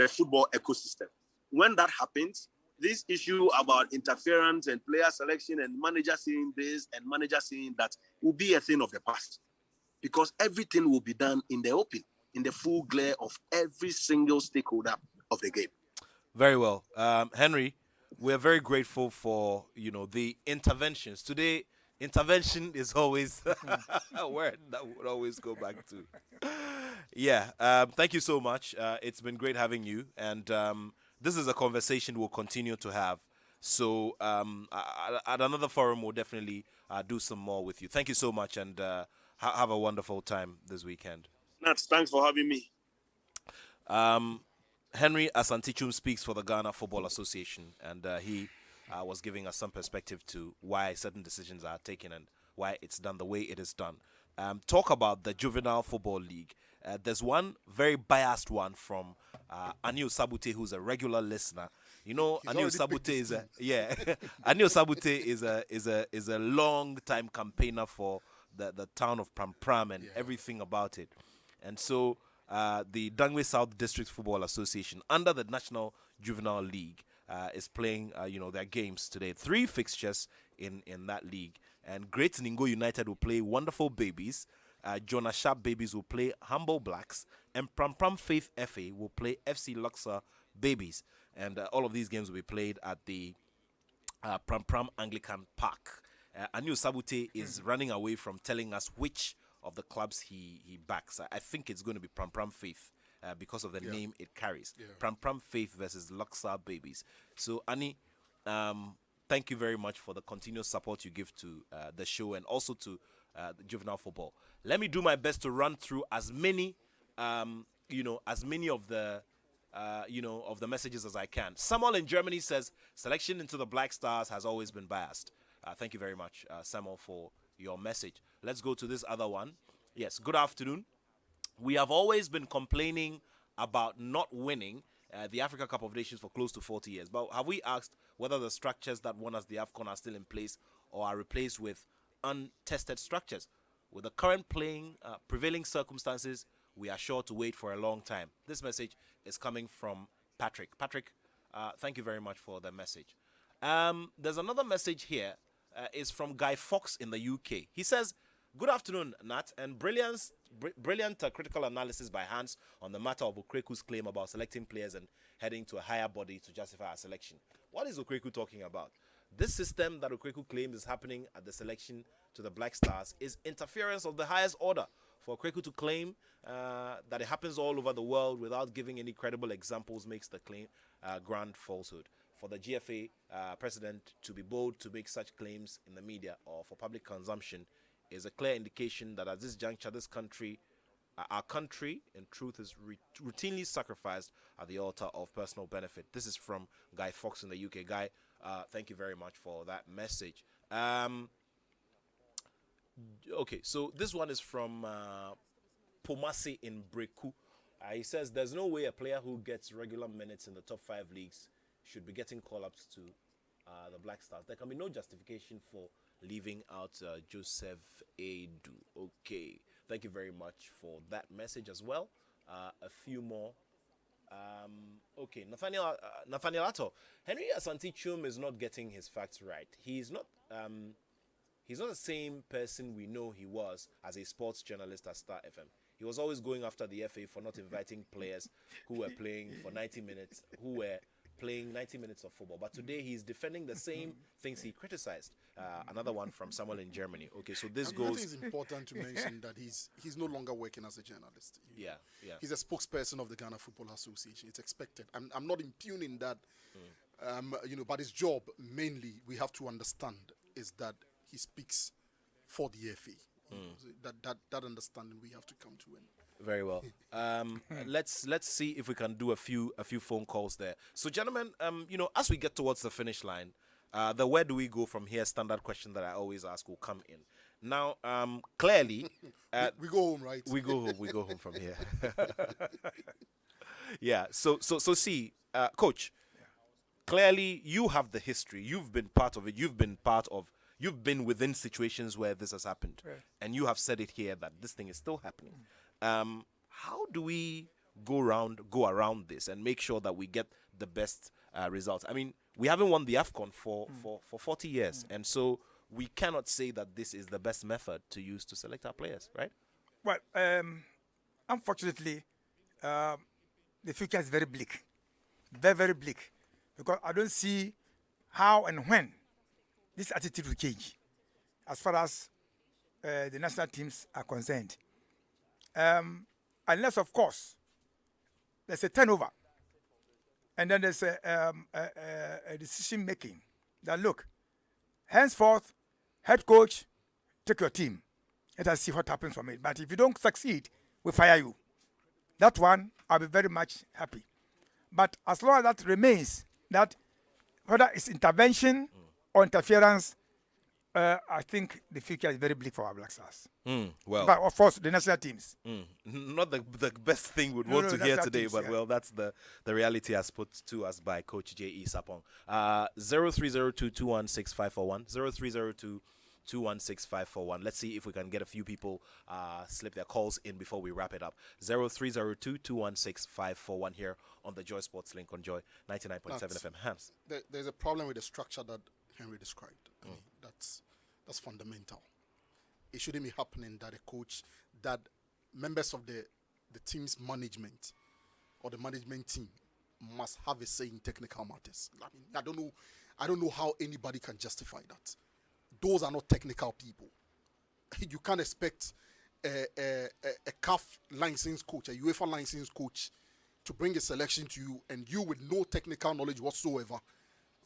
Speaker 10: football ecosystem. When that happens, this issue about interference and player selection and manager saying this and manager saying that will be a thing of the past, because everything will be done in the open, in the full glare of every single stakeholder of the game.
Speaker 1: Very well. Henry, we're very grateful for, the interventions. Today, intervention is always a word that would always go back to. Yeah, thank you so much. It's been great having you. And this is a conversation we'll continue to have. So at another forum, we'll definitely do some more with you. Thank you so much, and have a wonderful time this weekend.
Speaker 10: Nats, thanks for having me.
Speaker 1: Henry Asantichum speaks for the Ghana Football Association, and he was giving us some perspective to why certain decisions are taken and why it's done the way it is done. Talk about the Juvenile Football League. There's one very biased one from Anil Sabute, who's a regular listener. Anil Sabute is Anil Sabute is a long time campaigner for the town of Pram Pram and everything about it. And so the Dangwe South District Football Association, under the National Juvenile League, is playing their games today. 3 fixtures in that league. And Great Ningo United will play Wonderful Babies. Jonah Sharp Babies will play Humble Blacks. And Pram Pram Faith FA will play FC Luxor Babies. And all of these games will be played at the Pram Pram Anglican Park. Anil Sabute is running away from telling us which of the clubs he backs. I think it's going to be Pram Pram Faith because of the name it carries. Pram Pram Faith versus Luxor Babies. So, Annie, thank you very much for the continuous support you give to the show and also to the juvenile football. Let me do my best to run through as many, as many of the, of the messages as I can. Samuel in Germany says, selection into the Black Stars has always been biased. Thank you very much, Samuel, for your message. Let's go to this other one. Yes, good afternoon. We have always been complaining about not winning the Africa Cup of Nations for close to 40 years. But have we asked whether the structures that won us the AFCON are still in place or are replaced with untested structures? With the current prevailing circumstances, we are sure to wait for a long time. This message is coming from Patrick. Patrick, thank you very much for the message. There's another message here. Is from Guy Fox in the UK. He says, good afternoon, Nat, and brilliant critical analysis by Hans on the matter of Okreku's claim about selecting players and heading to a higher body to justify our selection. What is Okreku talking about? This system that Okreku claims is happening at the selection to the Black Stars is interference of the highest order. For Okreku to claim that it happens all over the world without giving any credible examples makes the claim grand falsehood. For the GFA president to be bold to make such claims in the media or for public consumption is a clear indication that at this juncture, our country, in truth, is routinely sacrificed at the altar of personal benefit. This is from Guy Fox in the UK. Guy, thank you very much for that message. Okay, so this one is from Pomasi in Breku. He says, there's no way a player who gets regular minutes in the top 5 leagues should be getting call-ups to the Black Stars. There can be no justification for leaving out Joseph Edu. Okay, thank you very much for that message as well. A few more. Okay, Nathaniel Atto. Henry Asante Chum is not getting his facts right. He's not the same person we know he was as a sports journalist at Star FM. He was always going after the FA for not inviting players who were playing for 90 minutes, who were playing 90 minutes of football. But today he's defending the same things he criticized. Another one from Samuel in Germany. Okay, so this goes...
Speaker 9: I think it's important to mention that he's no longer working as a journalist.
Speaker 1: Yeah.
Speaker 9: He's a spokesperson of the Ghana Football Association. It's expected. I'm not impugning that, but his job, mainly, we have to understand, is that he speaks for the FA. That understanding we have to come to.
Speaker 1: Very well. Let's see if we can do a few phone calls there. So, gentlemen, as we get towards the finish line, the where do we go from here? Standard question that I always ask will come in. Now, clearly,
Speaker 9: we go home, right?
Speaker 1: We go home from here. Yeah. So see, Coach. Clearly, you have the history. You've been part of it. You've been within situations where this has happened, and you have said it here that this thing is still happening. How do we go around this and make sure that we get the best results? I mean, we haven't won the AFCON for 40 years, and so we cannot say that this is the best method to use to select our players, right?
Speaker 4: Well, unfortunately, the future is very bleak, very, very bleak, because I don't see how and when this attitude will change as far as the national teams are concerned. Unless, of course, there's a turnover and then there's a decision making that, look, henceforth, head coach, take your team. Let us see what happens from it. But if you don't succeed, we fire you. That one, I'll be very much happy. But as long as that remains, that whether it's intervention or interference, I think the future is very bleak for our Black Stars.
Speaker 1: Well,
Speaker 4: but of course, the national teams.
Speaker 1: Not the best thing we'd want to hear today, teams, but well, that's the reality as put to us by Coach J.E. Sapong. 0302-216-541, 0302-216-541. Let's see if we can get a few people slip their calls in before we wrap it up. 0302-216-541 here on the Joy Sports Link on Joy 99.7 FM. Hans.
Speaker 9: There's a problem with the structure that Henry described. I mean, that's fundamental. It shouldn't be happening that a coach, that members of the team's management or the management team must have a say in technical matters. I mean, I don't know how anybody can justify that. those are not technical people. You can't expect a CAF licensed coach, a UEFA licensed coach, to bring a selection to you, and you with no technical knowledge whatsoever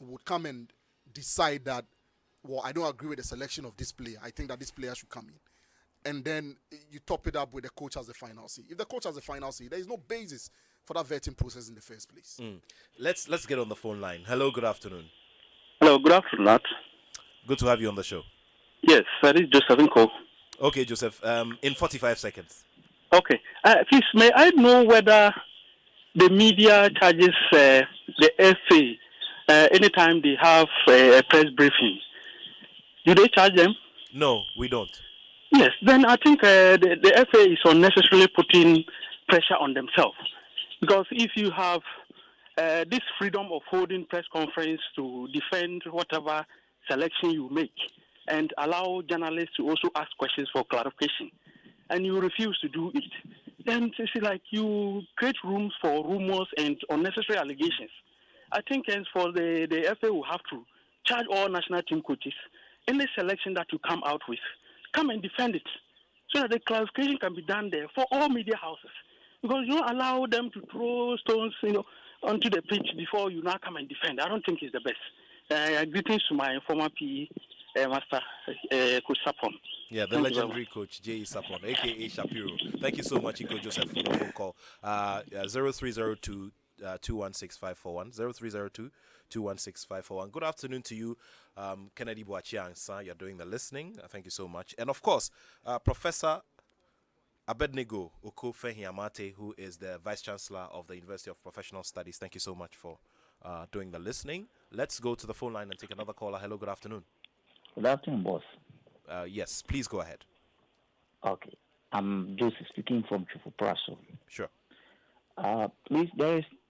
Speaker 9: would come and decide that, well, I don't agree with the selection of this player. I think that this player should come in. And then you top it up with the coach as the final say. If the coach has the final say, there is no basis for that vetting process in the first place.
Speaker 1: Let's get on the phone line. Hello, good afternoon.
Speaker 11: Hello, good afternoon, Nat.
Speaker 1: Good to have you on the show.
Speaker 11: Yes, this is Joseph Nko.
Speaker 1: Okay, Joseph, in 45 seconds.
Speaker 11: Okay. Please, may I know whether the media charges the FA anytime they have a press briefing? Do they charge them?
Speaker 1: No, we don't.
Speaker 11: Yes, then I think the FA is unnecessarily putting pressure on themselves. Because if you have this freedom of holding press conference to defend whatever selection you make and allow journalists to also ask questions for clarification, and you refuse to do it, then it's like you create rooms for rumors and unnecessary allegations. I think for the FA will have to charge all national team coaches, any selection that you come out with, come and defend it, so that the clarification can be done there for all media houses. Because you don't allow them to throw stones, onto the pitch before you now come and defend. I don't think it's the best. Greetings to my former PE master, Coach Sapon.
Speaker 1: Yeah, the legendary coach, J.E. Sapon, a.k.a. Shapiro. Thank you so much, Inko Joseph, for the phone call. 0302 216541. 0302 216541. Good afternoon to you, Kennedy Boachiangsa. You're doing the listening. Thank you so much. And of course, Professor Abednego Okofehiamate, who is the Vice Chancellor of the University of Professional Studies. Thank you so much for doing the listening. Let's go to the phone line and take another caller. Hello, good afternoon.
Speaker 12: Good afternoon, boss.
Speaker 1: Yes, please go ahead.
Speaker 12: Okay. I'm Joseph speaking from Chufupraso.
Speaker 1: Sure.
Speaker 12: Please,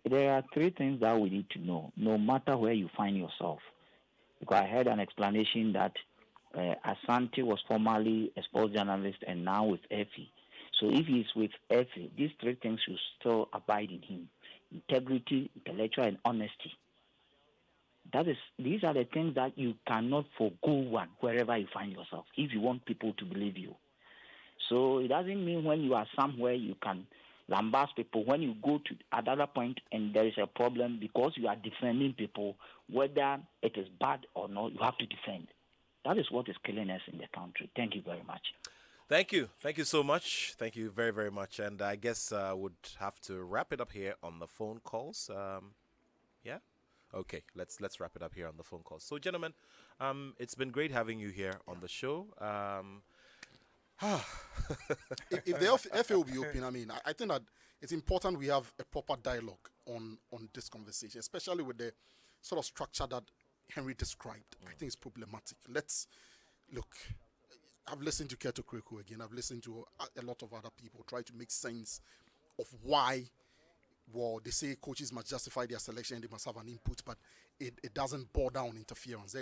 Speaker 12: there are three things that we need to know, no matter where you find yourself. Because I heard an explanation that Asante was formerly a sports journalist and now with EFI. So if he's with EFI, these three things should still abide in him: integrity, intellectual, and honesty. These are the things that you cannot forgo one wherever you find yourself if you want people to believe you. So it doesn't mean when you are somewhere you can lambast people. When you go to another point and there is a problem, because you are defending people, whether it is bad or not, you have to defend. That is what is killing us in the country. Thank you very much.
Speaker 1: Thank you. Thank you so much. Thank you very, very much. And I guess I would have to wrap it up here on the phone calls. Yeah? Okay, let's wrap it up here on the phone calls. So, gentlemen, it's been great having you here on the show.
Speaker 9: If the FA will be open, I think that it's important we have a proper dialogue on this conversation, especially with the sort of structure that Henry described. I think it's problematic. Let's look. I've listened to Keto Kreku again. I've listened to a lot of other people try to make sense of why. Well, they say coaches must justify their selection and they must have an input, but it doesn't boil down interference.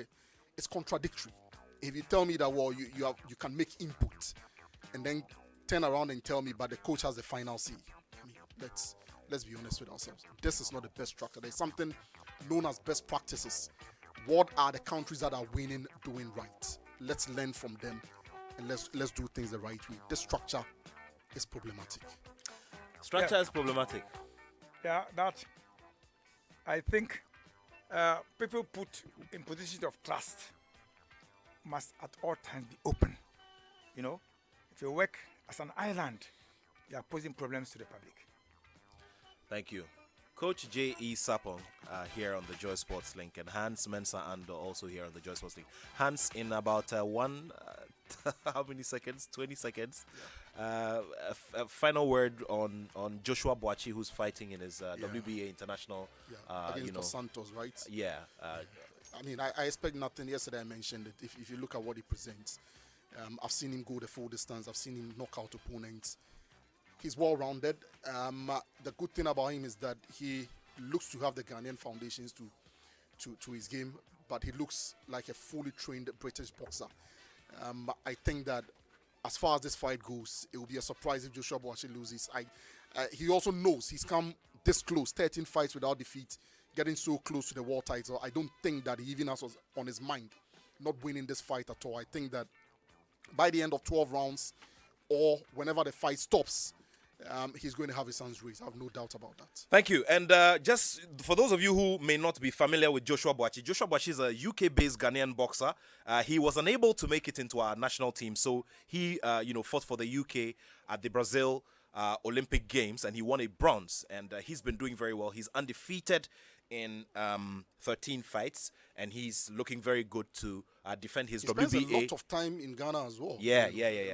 Speaker 9: It's contradictory. If you tell me that, well, you can make input and then turn around and tell me, but the coach has the final say. Let's be honest with ourselves. This is not the best structure. There's something known as best practices. What are the countries that are winning doing right? Let's learn from them and let's do things the right way. This structure is problematic.
Speaker 1: Structure is problematic.
Speaker 4: Yeah, that I think people put in positions of trust must at all times be open. If you work as an island, you are posing problems to the public.
Speaker 1: Thank you. Coach J.E. Sapong here on the Joy Sports Link, and Hans Mensah Ando also here on the Joy Sports Link. Hans, in about how many seconds? 20 seconds. Yeah. A final word on Joshua Boachi, who's fighting in his WBA International.
Speaker 9: Against Dos Santos, right?
Speaker 1: Yeah.
Speaker 9: I expect nothing. Yesterday I mentioned it. If you look at what he presents, I've seen him go the full distance. I've seen him knock out opponents. He's well-rounded. The good thing about him is that he looks to have the Ghanaian foundations to his game, but he looks like a fully trained British boxer. I think that as far as this fight goes, it will be a surprise if Joshua Boachi loses. He also knows he's come this close, 13 fights without defeat, getting so close to the world title. I don't think that he even has on his mind not winning this fight at all. I think that by the end of 12 rounds or whenever the fight stops, he's going to have his hands raised. I have no doubt about that.
Speaker 1: Thank you. And just for those of you who may not be familiar with Joshua Boachi is a UK-based Ghanaian boxer. He was unable to make it into our national team, so he, fought for the UK at the Brazil Olympic Games, and he won a bronze. And he's been doing very well. He's undefeated in 13 fights, and he's looking very good to defend his
Speaker 9: he
Speaker 1: WBA.
Speaker 9: spends a lot of time in Ghana as well.
Speaker 1: Yeah.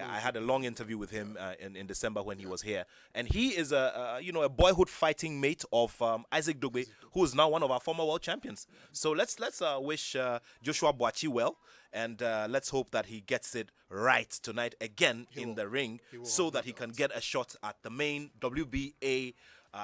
Speaker 1: I had a long interview with him in December when he was here, and he is a boyhood fighting mate of Isaac Dogbe, who is now one of our former world champions. So let's wish Joshua Boachi well, and let's hope that he gets it right tonight again in the ring, so that he can get a shot at the main WBA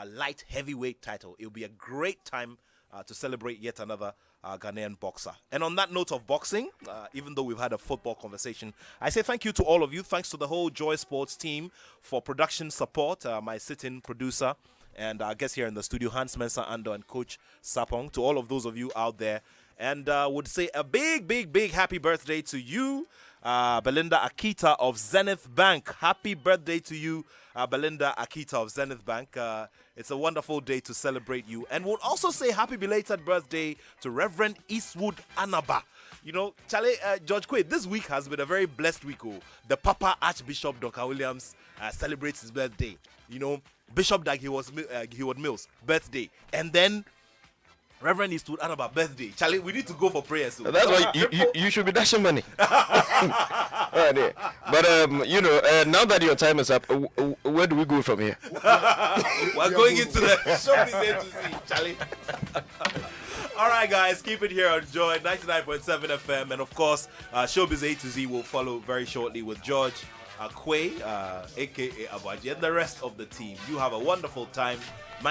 Speaker 1: light heavyweight title. It'll be a great time to celebrate yet another Ghanaian boxer. And on that note of boxing, even though we've had a football conversation, I say thank you to all of you. Thanks to the whole Joy Sports team for production support, my sit-in producer, and our guests here in the studio, Hans Mensah Ando and Coach Sapong, to all of those of you out there. And would say a big happy birthday to you, Belinda Akita of Zenith Bank. Happy birthday to you, Belinda Akita of Zenith Bank. It's a wonderful day to celebrate you. And we'll also say happy belated birthday to Reverend Eastwood Anaba. You know, Charlie, George Quaid, this week has been a very blessed week. The Papa Archbishop Dr. Williams celebrates his birthday. You know, Bishop Dag Heward Mills' birthday. And then Reverend Eastwood Anaba birthday. Charlie, we need to go for prayers. So.
Speaker 13: That's why you should be dashing money. Right there. But now that your time is up, where do we go from here?
Speaker 1: We're going into the showbiz A to Z, Charlie. All right, guys, keep it here on Joy 99.7 FM, and of course, showbiz A to Z will follow very shortly with George Quay, aka Abaji, and the rest of the team. You have a wonderful time. My